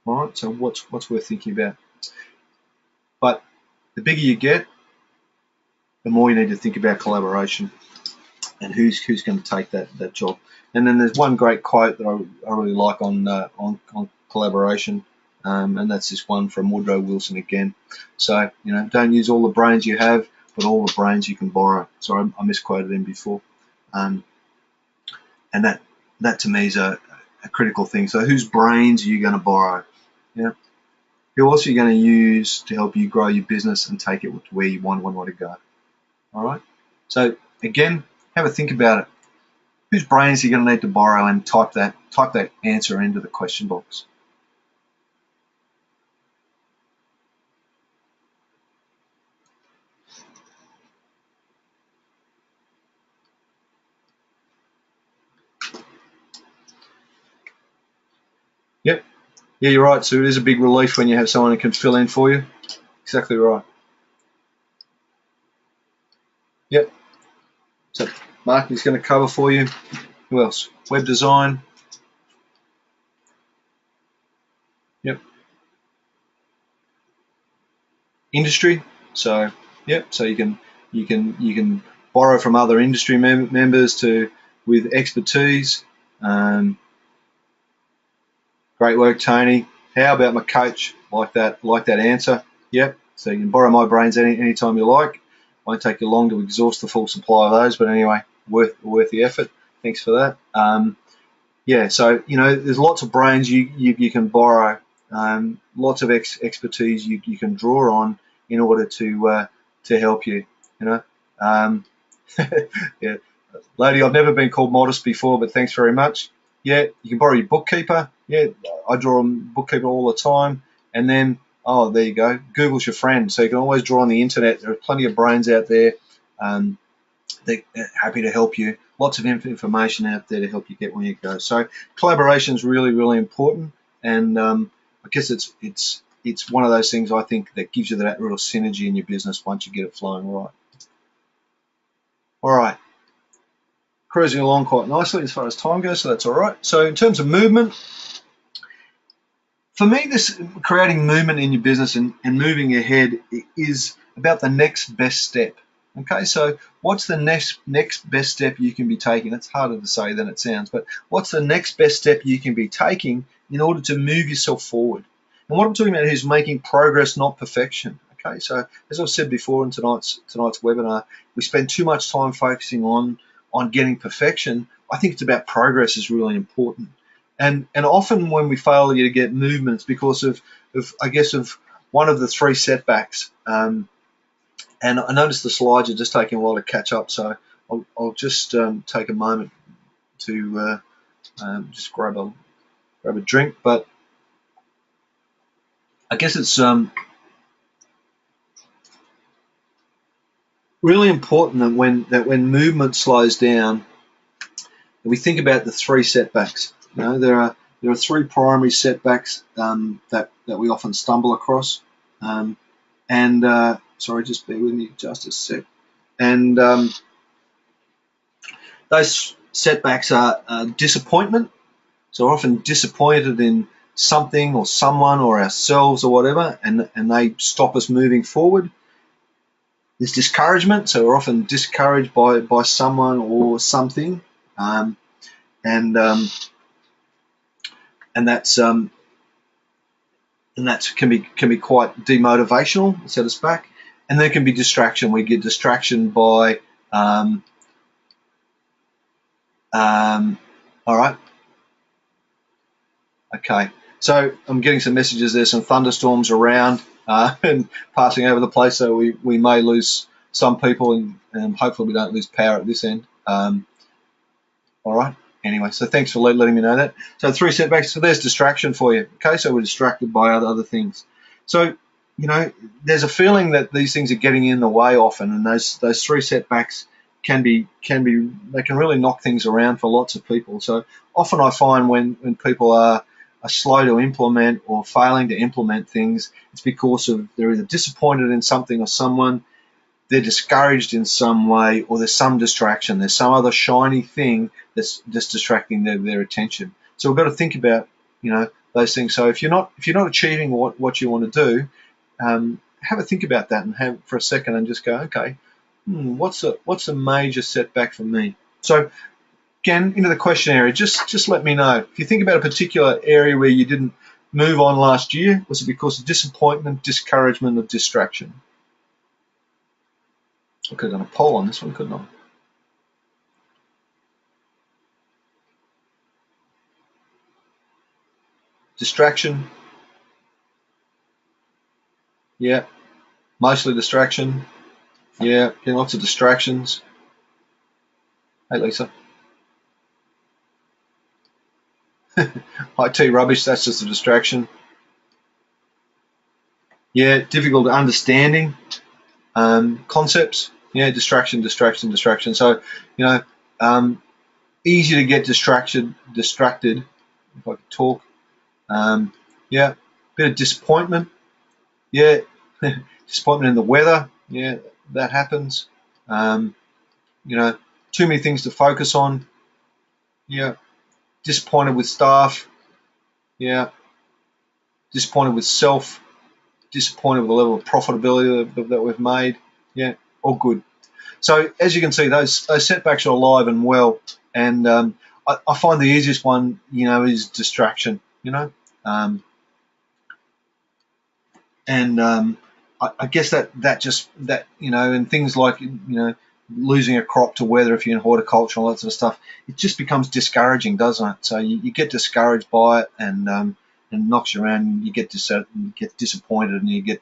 All right, so what's worth thinking about? But the bigger you get, the more you need to think about collaboration and who's going to take that job. And then there's one great quote that I really like on collaboration, and that's this one from Woodrow Wilson again. So don't use all the brains you have, but all the brains you can borrow. Sorry, I misquoted him before, and that to me is a critical thing. So whose brains are you going to borrow? Yeah. Who else are you going to use to help you grow your business and take it to where you want to go? All right. So again, have a think about it. Whose brains are you going to need to borrow, and type that answer into the question box. Yep. Yeah, you're right. So it is a big relief when you have someone who can fill in for you. Exactly right. Yep. So marketing's going to cover for you. Who else? Web design. Yep. Industry. So yep. So you can borrow from other industry members with expertise. Great work, Tony. How about my coach? Like that answer. Yep. So you can borrow my brains anytime you like. Won't take you long to exhaust the full supply of those, but anyway, worth the effort. Thanks for that. Yeah. So there's lots of brains you can borrow. Lots of expertise you can draw on in order to help you. Yeah. Lady, I've never been called modest before, but thanks very much. Yeah, you can borrow your bookkeeper. Yeah, I draw on bookkeeper all the time. And then, there you go. Google's your friend. So you can always draw on the internet. There are plenty of brains out there. They're happy to help you. Lots of information out there to help you get where you go. So collaboration is really, really important. And I guess it's one of those things I think that gives you that real synergy in your business once you get it flowing right. All right. Cruising along quite nicely as far as time goes, so that's all right. So in terms of movement, for me, this creating movement in your business and moving ahead is about the next best step. Okay, so what's the next best step you can be taking? It's harder to say than it sounds, but what's the next best step you can be taking in order to move yourself forward? And what I'm talking about here is making progress, not perfection. Okay, so as I've said before in tonight's webinar, we spend too much time focusing on getting perfection. I think it's about progress is really important. And often when we fail to get movement, it's because of I guess of one of the three setbacks. And I noticed the slides are just taking a while to catch up, so I'll just take a moment to just grab a drink. But I guess it's really important that when movement slows down, we think about the three setbacks. You know, there are three primary setbacks that we often stumble across. Sorry, just bear with me just a sec. And those setbacks are disappointment. So we're often disappointed in something or someone or ourselves or whatever, and they stop us moving forward. There's discouragement, so we're often discouraged by someone or something, and that's can be quite demotivational, set us back. And there can be distraction. We get distraction by all right. Okay, so I'm getting some messages. There's some thunderstorms around and passing over the place, so we may lose some people, and hopefully we don't lose power at this end. All right. Anyway, so thanks for letting me know that. So three setbacks. So there's distraction for you. Okay, so we're distracted by other things. So there's a feeling that these things are getting in the way often, and those three setbacks they can really knock things around for lots of people. So often I find when people are slow to implement or failing to implement things, it's because they're either disappointed in something or someone, they're discouraged in some way, or there's some distraction. There's some other shiny thing that's just distracting their attention. So we've got to think about those things. So if you're not achieving what you want to do, have a think about that and have for a second and just go, okay, what's a major setback for me? So again, into the question area, just let me know. If you think about a particular area where you didn't move on last year, was it because of disappointment, discouragement, or distraction? I could have done a poll on this one, couldn't I? Distraction. Yeah. Mostly distraction. Yeah. Getting lots of distractions. Hey, Lisa. IT rubbish, that's just a distraction. Yeah, difficult understanding concepts. Yeah, distraction. So, easy to get distracted, if I could talk. Yeah, bit of disappointment. Yeah, disappointment in the weather. Yeah, that happens. Too many things to focus on. Yeah, disappointed with staff. Yeah, disappointed with self. Disappointed with the level of profitability that we've made. Yeah, all good. So as you can see, those setbacks are alive and well, and I find the easiest one, is distraction. I guess and things like losing a crop to weather if you're in horticulture and all that sort of stuff, it just becomes discouraging, doesn't it? So you get discouraged by it, and knocks you around. You get disappointed, and you get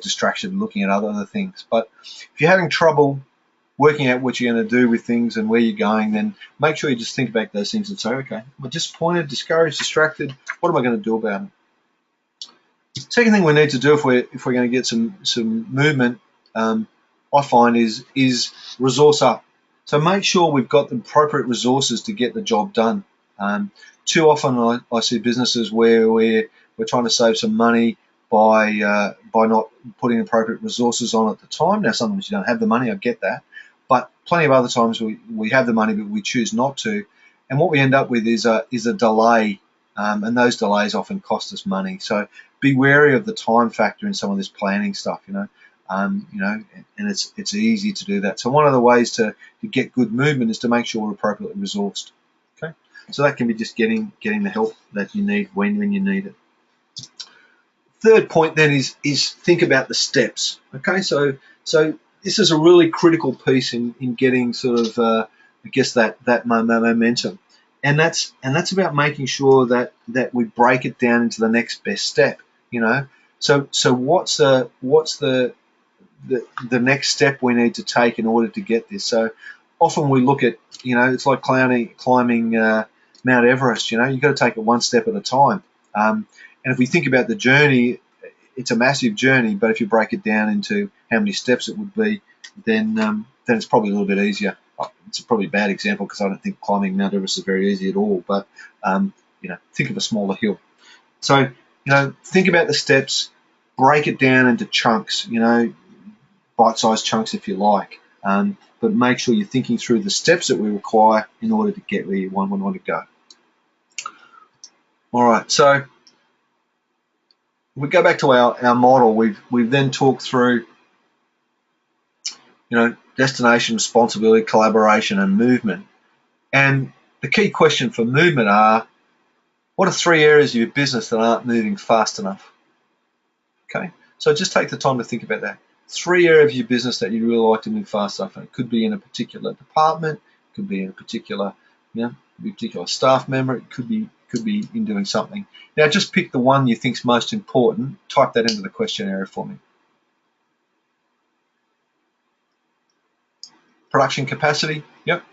distracted looking at other things. But if you're having trouble working out what you're going to do with things and where you're going, then make sure you just think about those things and say, okay, I'm disappointed, discouraged, distracted. What am I going to do about it? Second thing we need to do if we're going to get some movement, I find is resource up. So make sure we've got the appropriate resources to get the job done. Too often I see businesses where we're trying to save some money by not putting appropriate resources on at the time. Now sometimes you don't have the money, I get that, but plenty of other times we have the money but we choose not to, and what we end up with is a delay, and those delays often cost us money. So be wary of the time factor in some of this planning stuff. you know, and it's easy to do that. So one of the ways to get good movement is to make sure we're appropriately resourced. Okay, so that can be just getting the help that you need when you need it. Third point then is think about the steps. Okay, so this is a really critical piece in getting sort of I guess that momentum, and that's about making sure that we break it down into the next best step. You know, so what's the next step we need to take in order to get this? So often we look at, you know, it's like climbing Mount Everest. You know, you've got to take it one step at a time. And if we think about the journey, it's a massive journey, but if you break it down into how many steps it would be, then it's probably a little bit easier. It's probably a bad example because I don't think climbing Mount Everest is very easy at all, but you know, think of a smaller hill. So, you know, think about the steps, break it down into chunks, you know, bite-sized chunks if you like, but make sure you're thinking through the steps that we require in order to get where you want to go. All right, so we go back to our model. We've then talked through, you know, destination, responsibility, collaboration, and movement. And the key question for movement are, what are 3 areas of your business that aren't moving fast enough? Okay, so just take the time to think about that. 3 areas of your business that you really like to move fast enough. And it could be in a particular department, it could be in a particular, you know, particular staff member, it could be in doing something. Now just pick the one you think is most important, type that into the question area for me. Production capacity, yep.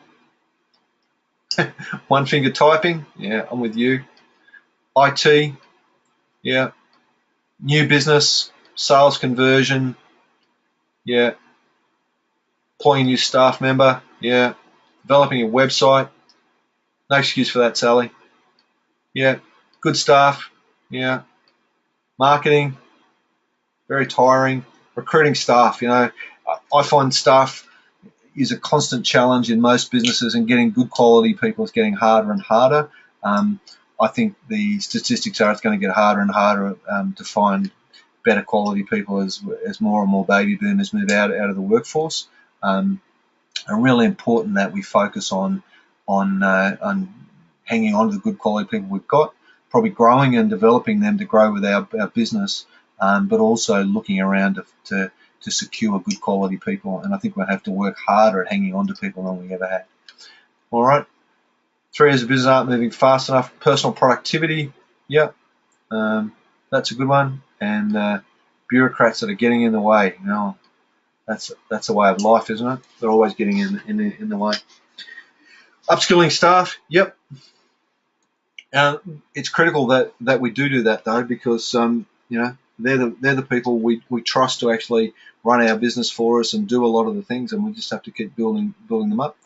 One finger typing, yeah, I'm with you. IT, yeah. New business, sales conversion, yeah. Employing a new staff member, yeah. Developing a website, no excuse for that, Sally. Yeah. Good staff, yeah. Marketing, very tiring. Recruiting staff, you know, I find staff is a constant challenge in most businesses, and getting good quality people is getting harder and harder. I think the statistics are it's going to get harder and harder to find better quality people as more and more baby boomers move out of the workforce. And really important that we focus on hanging on to the good quality people we've got, probably growing and developing them to grow with our business, but also looking around to secure good quality people. And I think we'll have to work harder at hanging on to people than we ever had. All right. 3 areas of business aren't moving fast enough. Personal productivity, yeah, that's a good one. And bureaucrats that are getting in the way. You know, that's a way of life, isn't it? They're always getting in the way. Upskilling staff, yep. It's critical that we do that though, because you know, they're the people we trust to actually run our business for us and do a lot of the things, and we just have to keep building them up.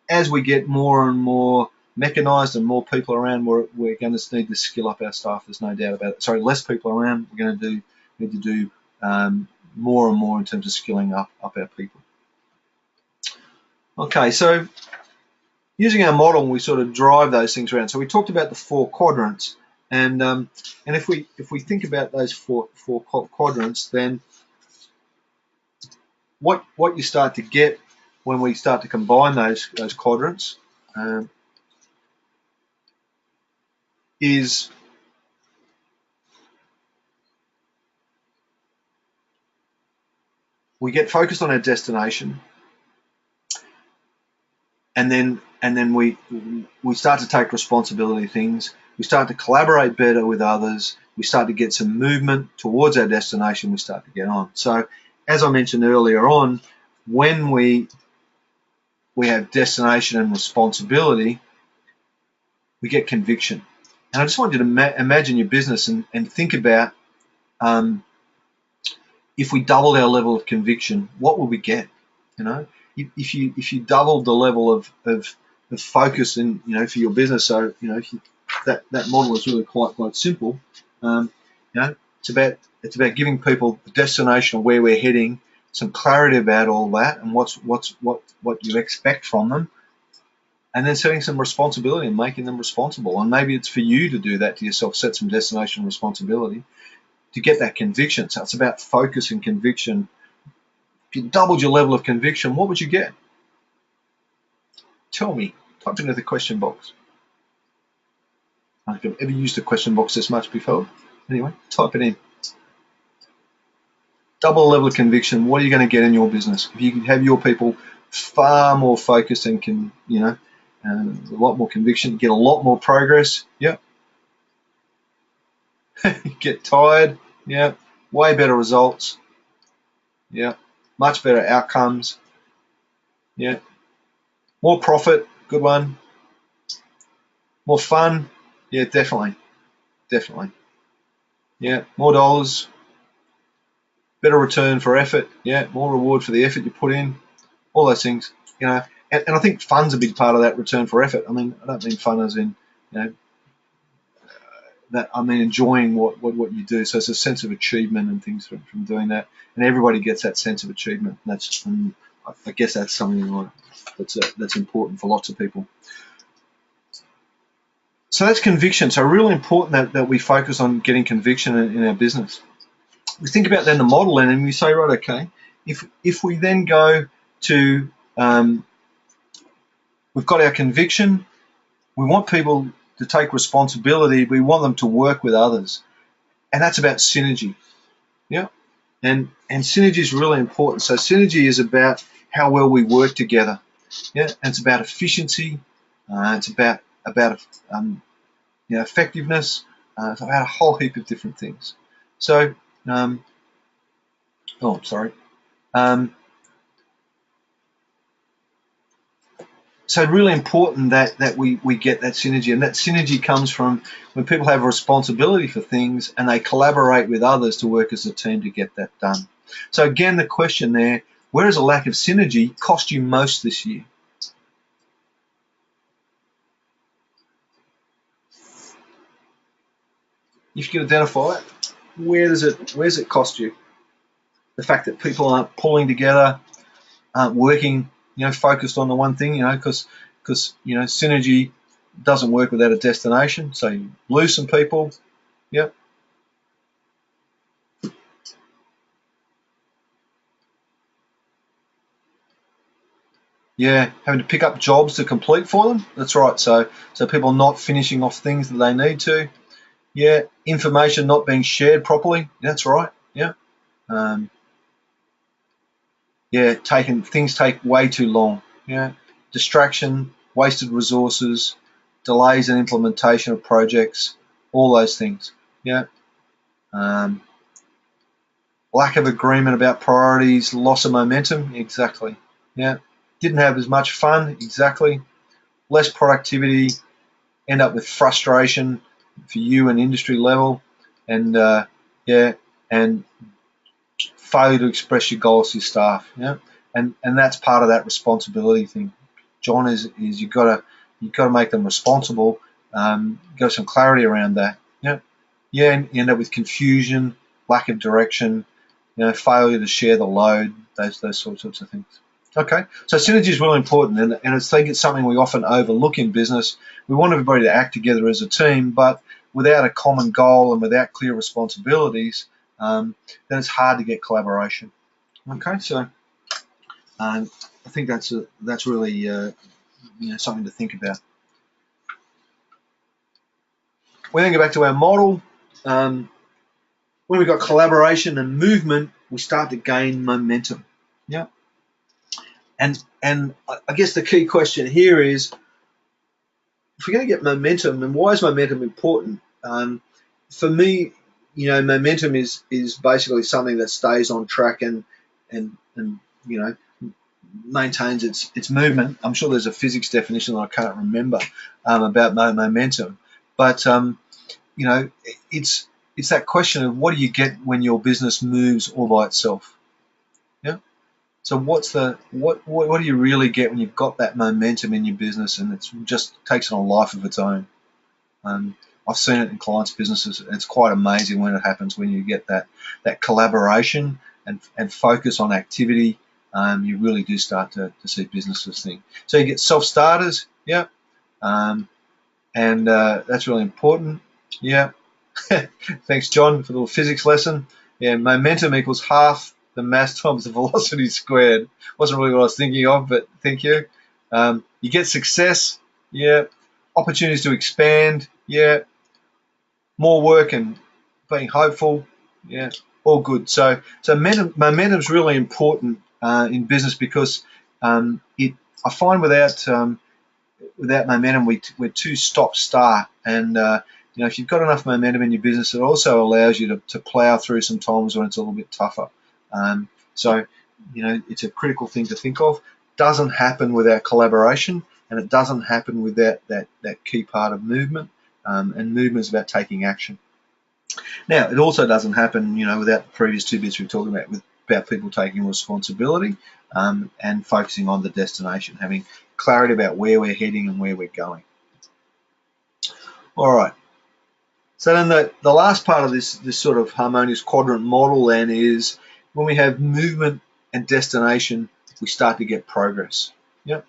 As we get more and more mechanized and more people around, we're going to need to skill up our staff. There's no doubt about it. Sorry, less people around, we're going to need to do more and more in terms of skilling up our people. Okay, so using our model, we sort of drive those things around. So we talked about the 4 quadrants, and if we think about those four quadrants, then what you start to get when we start to combine those quadrants is we get focused on our destination, and then we start to take responsibility of things. We start to collaborate better with others. We start to get some movement towards our destination. We start to get on. So, as I mentioned earlier on, when we have destination and responsibility, we get conviction. And I just want you to imagine your business and think about if we doubled our level of conviction, what will we get? You know, if you doubled the level of focus in, you know, for your business. So, you know, that model is really quite simple. You know, it's about giving people the destination of where we're heading, some clarity about all that, and what you expect from them, and then setting some responsibility and making them responsible. And maybe it's for you to do that to yourself, set some destination responsibility to get that conviction. So it's about focus and conviction If you doubled your level of conviction, what would you get? Tell me. Type into the question box. I don't think I've ever used a question box this much before. Anyway, type it in. Double the level of conviction. What are you going to get in your business? If you can have your people far more focused and can, a lot more conviction, get a lot more progress. Yeah. Get tired. Yeah. Way better results. Yeah. Much better outcomes. Yeah. More profit. Good one. More fun. Yeah, definitely. Definitely. Yeah. More dollars. Better return for effort. Yeah. More reward for the effort you put in. All those things. And I think fun's a big part of that return for effort. I mean, I don't mean fun as in, that I mean enjoying what you do. So it's a sense of achievement and things from doing that. And everybody gets that sense of achievement. And I guess that's something that's important for lots of people. So that's conviction. So really important that we focus on getting conviction in our business. We think about then the model and we say, right, okay, if we then go to we've got our conviction, we want people to take responsibility, we want them to work with others. And that's about synergy. Yeah. And synergy is really important. So synergy is about how well we work together. Yeah. And it's about efficiency. It's about effectiveness. It's about a whole heap of different things. So, so really important that we get that synergy, and that synergy comes from when people have a responsibility for things and they collaborate with others to work as a team to get that done. So again, the question there, where does a lack of synergy cost you most this year? If you can identify it, where's it cost you? The fact that people aren't pulling together, aren't working, focused on the one thing, because synergy doesn't work without a destination. So you lose some people. Yep. Yeah, having to pick up jobs to complete for them. That's right. So people not finishing off things that they need to. Yeah, information not being shared properly. That's right. Yeah. Things take way too long. Yeah. Distraction, wasted resources, delays in implementation of projects, all those things. Yeah. Lack of agreement about priorities, loss of momentum. Exactly. Yeah. Didn't have as much fun. Exactly. Less productivity. End up with frustration for you and industry level, and and failure to express your goals to your staff. Yeah. And that's part of that responsibility thing. John, is you've got to make them responsible. Got some clarity around that. Yeah. Yeah. And you end up with confusion, lack of direction, failure to share the load, those sorts of things. Okay, so synergy is really important, and I think it's something we often overlook in business. We want everybody to act together as a team, but without a common goal and without clear responsibilities, then it's hard to get collaboration. Okay, so I think that's really something to think about. We then go back to our model. When we've got collaboration and movement, we start to gain momentum. Yeah. And I guess the key question here is, if we're going to get momentum, and why is momentum important? For me, momentum is basically something that stays on track and maintains its movement. I'm sure there's a physics definition that I can't remember about momentum, but it's that question of what do you get when your business moves all by itself? Yeah. So what do you really get when you've got that momentum in your business and it just takes on a life of its own? I've seen it in clients' businesses. It's quite amazing when it happens, when you get that collaboration and focus on activity. You really do start to see businesses think. So you get self-starters, yeah, and that's really important, yeah. Thanks, John, for the little physics lesson. Yeah, momentum equals half the mass times the velocity squared. Wasn't really what I was thinking of, but thank you. You get success, yeah. Opportunities to expand, yeah. More work and being hopeful, yeah. All good. So momentum is really important in business because I find without momentum, we're too stop-start. And if you've got enough momentum in your business, it also allows you to plow through some times when it's a little bit tougher. So it's a critical thing to think of. Doesn't happen without collaboration, and it doesn't happen without that key part of movement. And movement is about taking action. Now, it also doesn't happen, without the previous two bits we talked about people taking responsibility and focusing on the destination, having clarity about where we're heading and where we're going. All right. So then the last part of this sort of harmonious quadrant model then is when we have movement and destination, we start to get progress. Yeah.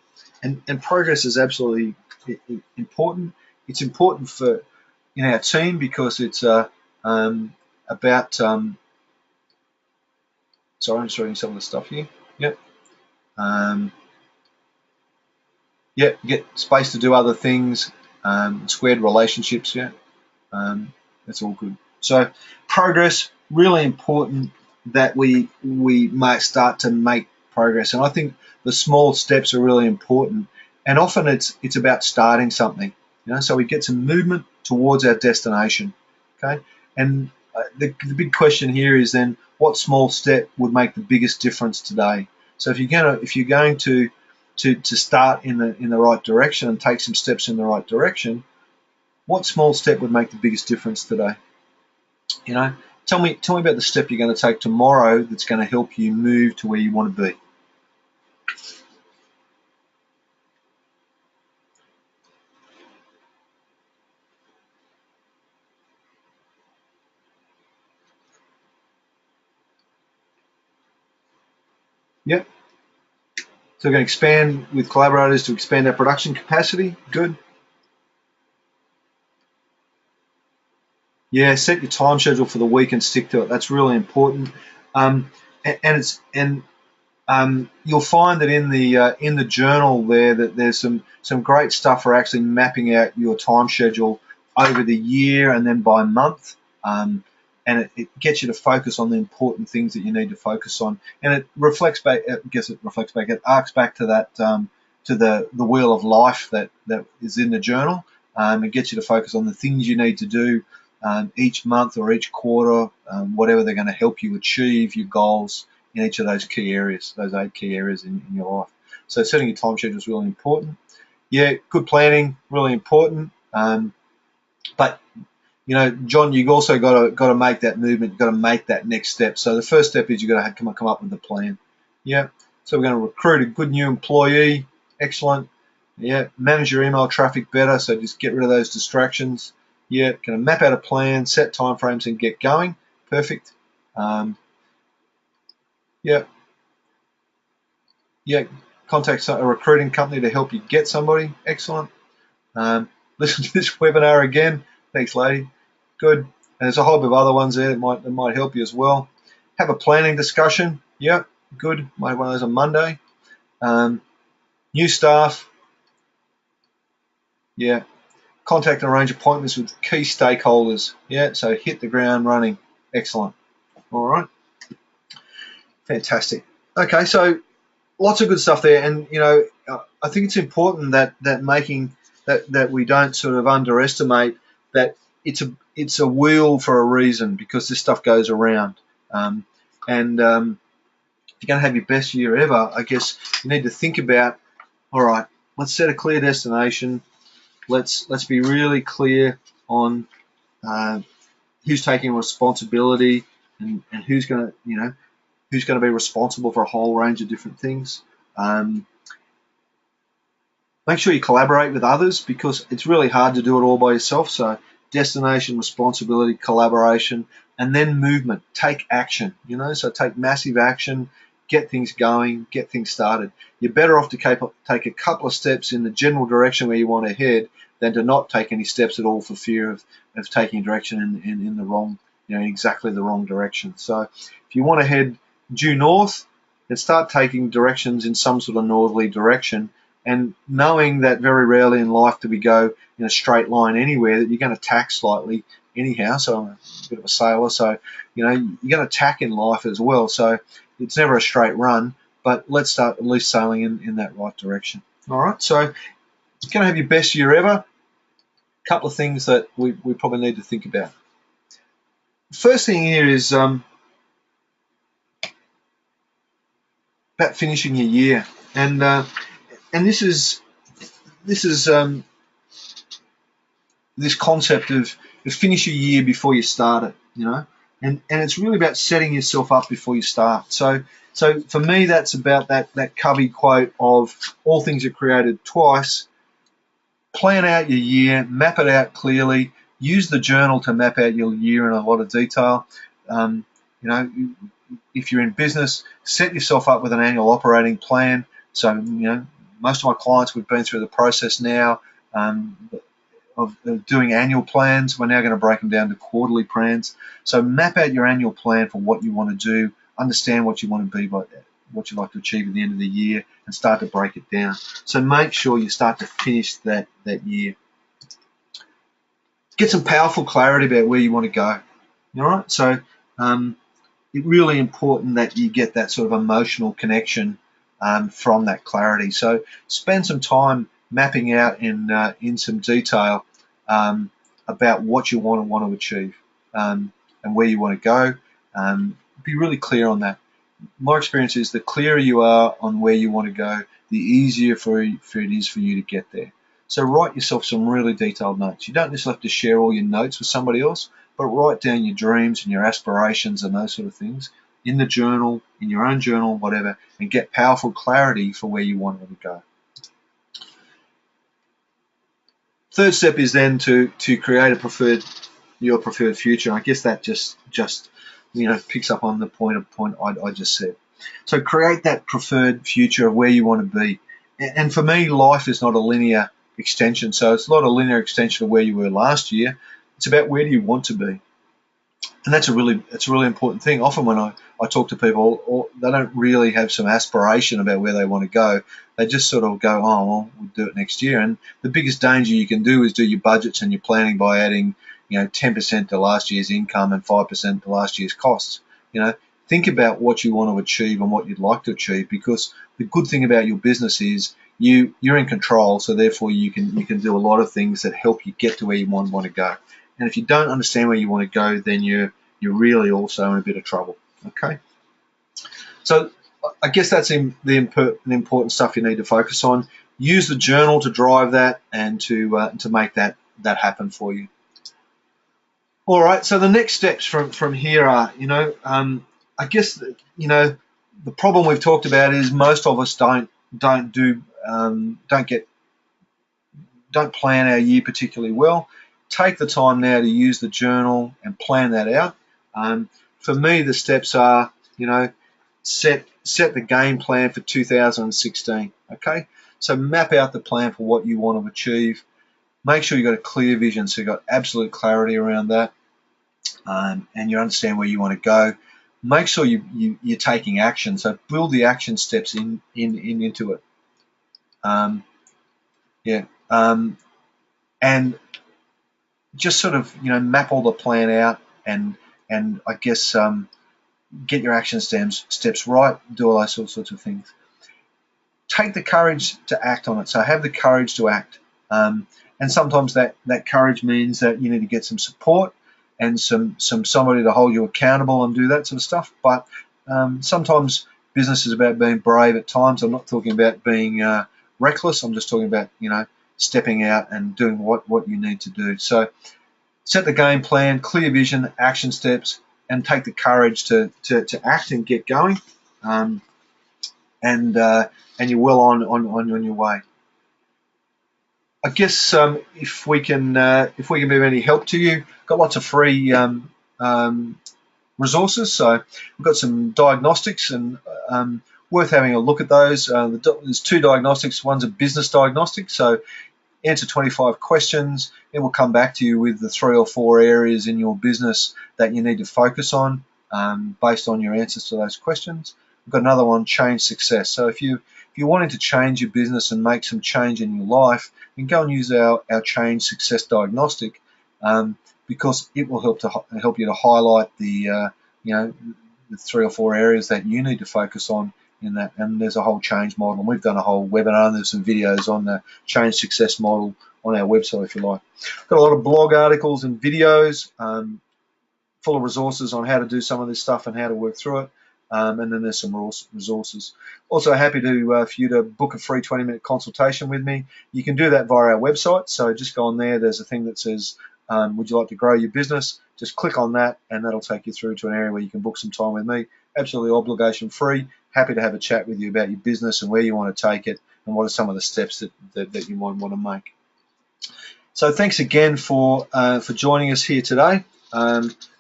And progress is absolutely important. It's important in our team because it's about sorry, I'm just reading some of the stuff here. Yep. Get space to do other things. Squared relationships. Yeah. That's all good. So progress, really important that we might start to make progress. And I think the small steps are really important. And often it's about starting something. So we get some movement towards our destination. Okay. And the big question here is then what small step would make the biggest difference today? So if you're going to start in the right direction and take some steps in the right direction, what small step would make the biggest difference today? Tell me about the step you're going to take tomorrow that's going to help you move to where you want to be. Yep. So we're going to expand with collaborators to expand our production capacity. Good. Yeah, set your time schedule for the week and stick to it. That's really important. You'll find that in the journal there that there's some great stuff for actually mapping out your time schedule over the year and then by month. And it gets you to focus on the important things that you need to focus on. And it reflects back. It arcs back to that to the wheel of life that is in the journal. It gets you to focus on the things you need to do each month or each quarter, whatever they're going to help you achieve your goals in each of those key areas, those 8 key areas in your life. So setting your time schedule is really important. Yeah, good planning, really important. But John, you've also got to make that movement. You've got to make that next step. So the first step is you've got to come up with a plan. Yeah. So we're going to recruit a good new employee. Excellent. Yeah. Manage your email traffic better. So just get rid of those distractions. Yeah. Going to map out a plan, set timeframes, and get going. Perfect. Yeah. Yeah. Contact a recruiting company to help you get somebody. Excellent. Listen to this webinar again. Thanks, lady. Good. And there's a whole bunch of other ones there that might help you as well. Have a planning discussion. Yep, good. Might have one of those on Monday. New staff. Yeah. Contact and arrange appointments with key stakeholders. Yeah, so hit the ground running. Excellent. All right. Fantastic. Okay, so lots of good stuff there. And, I think it's important that we don't sort of underestimate that it's a wheel for a reason, because this stuff goes around. If you're going to have your best year ever, I guess you need to think about, all right, let's set a clear destination. Let's be really clear on who's taking responsibility and who's going to be responsible for a whole range of different things. Make sure you collaborate with others, because it's really hard to do it all by yourself. So destination, responsibility, collaboration, and then movement. Take action, so take massive action, get things going, get things started. You're better off to take a couple of steps in the general direction where you want to head than to not take any steps at all for fear of taking direction in the wrong, in exactly the wrong direction. So if you want to head due north, and start taking directions in some sort of northerly direction, and knowing that very rarely in life do we go in a straight line anywhere, that you're going to tack slightly anyhow. So I'm a bit of a sailor, so you're going to tack in life as well. So it's never a straight run, but let's start at least sailing in that right direction. All right, so you're going to have your best year ever. A couple of things that we probably need to think about. First thing here is about finishing your year, and this is this concept of finish your year before you start it, and it's really about setting yourself up before you start. So for me, that's about that Covey quote of all things are created twice. Plan out your year, map it out clearly, use the journal to map out your year in a lot of detail. If you're in business, set yourself up with an annual operating plan. So, most of my clients, we've been through the process now of doing annual plans. We're now going to break them down to quarterly plans. So map out your annual plan for what you want to do, understand what you want to be, what you'd like to achieve at the end of the year, and start to break it down. So make sure you start to finish that year. Get some powerful clarity about where you want to go. All right? So it's really important that you get that sort of emotional connection from that clarity. So spend some time mapping out in some detail about what you want to achieve and where you want to go. Be really clear on that. My experience is the clearer you are on where you want to go, the easier it is for you to get there. So write yourself some really detailed notes. You don't just have to share all your notes with somebody else, but write down your dreams and your aspirations and those sort of things in the journal, in your own journal, whatever, and get powerful clarity for where you want to go. Third step is then to create your preferred future. I guess that just picks up on the point I just said. So create that preferred future of where you want to be. And for me, life is not a linear extension. So it's not a linear extension of where you were last year. It's about where do you want to be. And it's a really important thing. Often when I talk to people, they don't really have some aspiration about where they want to go. They just sort of go, oh, well, we'll do it next year. And the biggest danger you can do is do your budgets and your planning by adding 10% to last year's income and 5% to last year's costs. Think about what you want to achieve and what you'd like to achieve, because the good thing about your business is you're in control, so therefore you can do a lot of things that help you get to where you want to go. And if you don't understand where you want to go, then you're really also in a bit of trouble. Okay. So I guess that's the important stuff you need to focus on. Use the journal to drive that and to make that happen for you. All right. So the next steps from here are, I guess the problem we've talked about is most of us don't plan our year particularly well. Take the time now to use the journal and plan that out. For me, the steps are, set the game plan for 2016. Okay, so map out the plan for what you want to achieve. Make sure you've got a clear vision, so you've got absolute clarity around that, and you understand where you want to go. Make sure you're taking action. So build the action steps into it. And just sort of map all the plan out, and I guess get your action steps right. Do all those sorts of things. Take the courage to act on it. So have the courage to act. And sometimes that courage means that you need to get some support and somebody to hold you accountable and do that sort of stuff. But sometimes business is about being brave at times. I'm not talking about being reckless. I'm just talking about stepping out and doing what you need to do. So set the game plan, clear vision, action steps, and take the courage to act and get going. And you're well on your way. I guess if we can be of any help to you, got lots of free resources. So we've got some diagnostics, and worth having a look at those. There's 2 diagnostics. One's a business diagnostic, so answer 25 questions, and we'll come back to you with the 3 or 4 areas in your business that you need to focus on. based on your answers to those questions. We've got another one, change success. So if you're wanting to change your business and make some change in your life, then go and use our change success diagnostic, because it will help you to highlight the the 3 or 4 areas that you need to focus on in that. And there's a whole change model, and we've done a whole webinar, and there's some videos on the change success model on our website if you like. Got a lot of blog articles and videos full of resources on how to do some of this stuff and how to work through it. And then there's some resources. Also happy to for you to book a free 20-minute consultation with me. You can do that via our website. So just go on there. There's a thing that says, would you like to grow your business? Just click on that, and that'll take you through to an area where you can book some time with me. Absolutely obligation free. Happy to have a chat with you about your business and where you want to take it and what are some of the steps that you might want to make. So thanks again for joining us here today.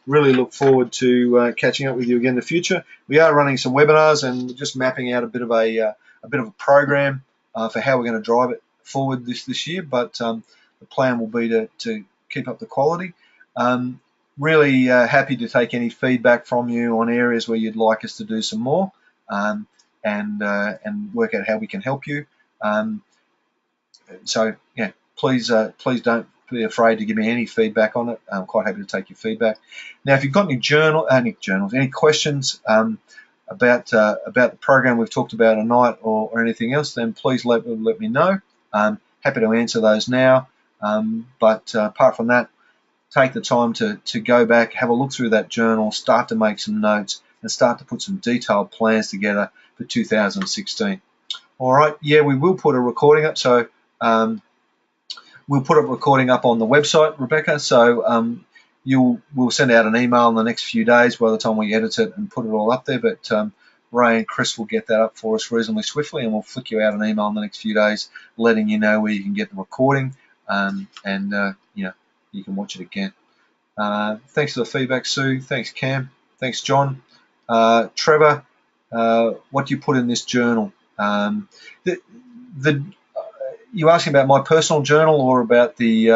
Really look forward to catching up with you again in the future. We are running some webinars and just mapping out a bit of a program for how we're going to drive it forward this year. But the plan will be to keep up the quality. Really happy to take any feedback from you on areas where you'd like us to do some more, and work out how we can help you. So yeah, please don't be afraid to give me any feedback on it. I'm quite happy to take your feedback. Now, if you've got any questions about the program we've talked about tonight or anything else, then please let me know. Happy to answer those now. But apart from that, take the time to go back, have a look through that journal, start to make some notes, and start to put some detailed plans together for 2016. All right, yeah, we will put a recording up. So we'll put a recording up on the website, Rebecca. So we'll send out an email in the next few days by the time we edit it and put it all up there. But Ray and Chris will get that up for us reasonably swiftly, and we'll flick you out an email in the next few days letting you know where you can get the recording, and you can watch it again. Thanks for the feedback, Sue. Thanks, Cam. Thanks, John. Trevor, what do you put in this journal? You asking about my personal journal or about the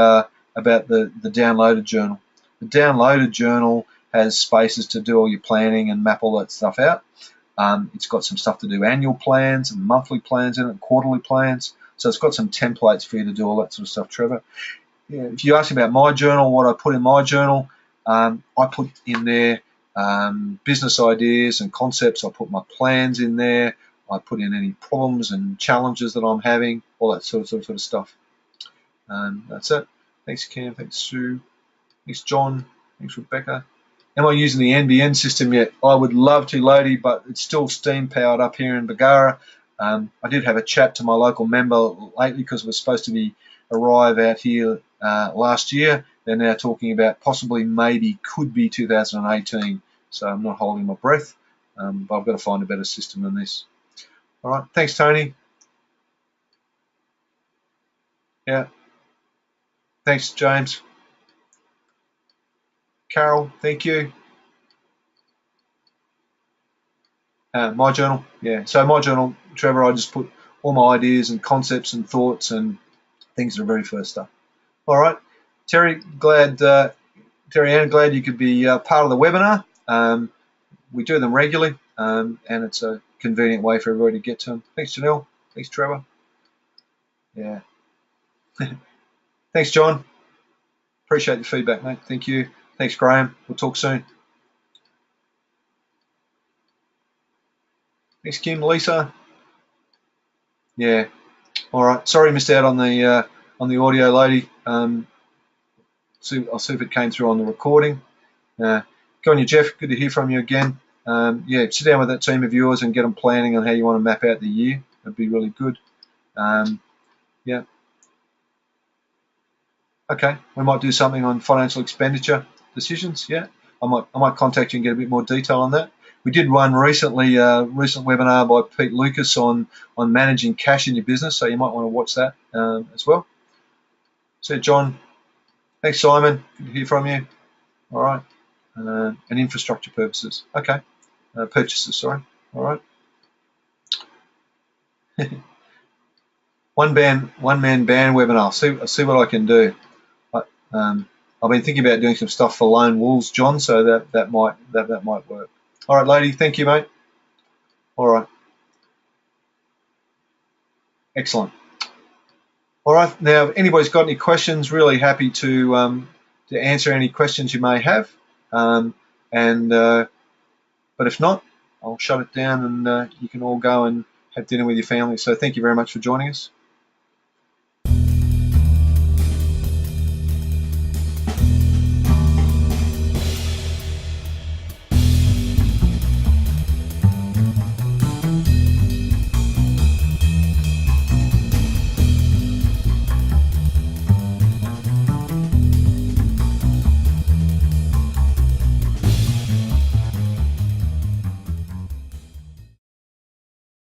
downloaded journal? The downloaded journal has spaces to do all your planning and map all that stuff out. It's got some stuff to do annual plans and monthly plans in it, quarterly plans. So it's got some templates for you to do all that sort of stuff, Trevor. Yeah, if you ask me about my journal, what I put in my journal, I put in there business ideas and concepts. I put my plans in there. I put in any problems and challenges that I'm having, all that sort of stuff. That's it. Thanks, Cam. Thanks, Sue. Thanks, John. Thanks, Rebecca. Am I using the NBN system yet? I would love to, Lodi, but it's still steam powered up here in Bargara. I did have a chat to my local member lately because we're supposed to arrive out here last year. They're now talking about possibly, maybe, could be 2018. So I'm not holding my breath, but I've got to find a better system than this. All right. Thanks, Tony. Yeah. Thanks, James. Carol, thank you. My journal, yeah. So my journal, Trevor, I just put all my ideas and concepts and thoughts and things that are very first stuff. All right, Terry, Terry Ann, glad you could be part of the webinar. We do them regularly, and it's a convenient way for everybody to get to them. Thanks, Janelle. Thanks, Trevor. Yeah. Thanks, John. Appreciate the feedback, mate. Thank you. Thanks, Graham. We'll talk soon. Thanks, Kim. Lisa. Yeah. All right. Sorry, missed out on the audio, lady. I'll see if it came through on the recording. Go on, you, Jeff. Good to hear from you again. Yeah, sit down with that team of yours and get them planning on how you want to map out the year. That'd be really good. Yeah. Okay. We might do something on financial expenditure decisions. Yeah. I might contact you and get a bit more detail on that. We did one recently, recent webinar by Pete Lucas on managing cash in your business, so you might want to watch that as well. So, John, thanks, Simon. Good to hear from you. All right. And infrastructure purposes. Okay. Purchases, sorry. All right. One man band webinar. I'll see what I can do. I've been thinking about doing some stuff for lone wolves, John, so that might work. All right, lady, thank you, mate. All right, excellent. All right, now if anybody's got any questions, really happy to answer any questions you may have. Um, and but if not, I'll shut it down, and you can all go and have dinner with your family. So thank you very much for joining us.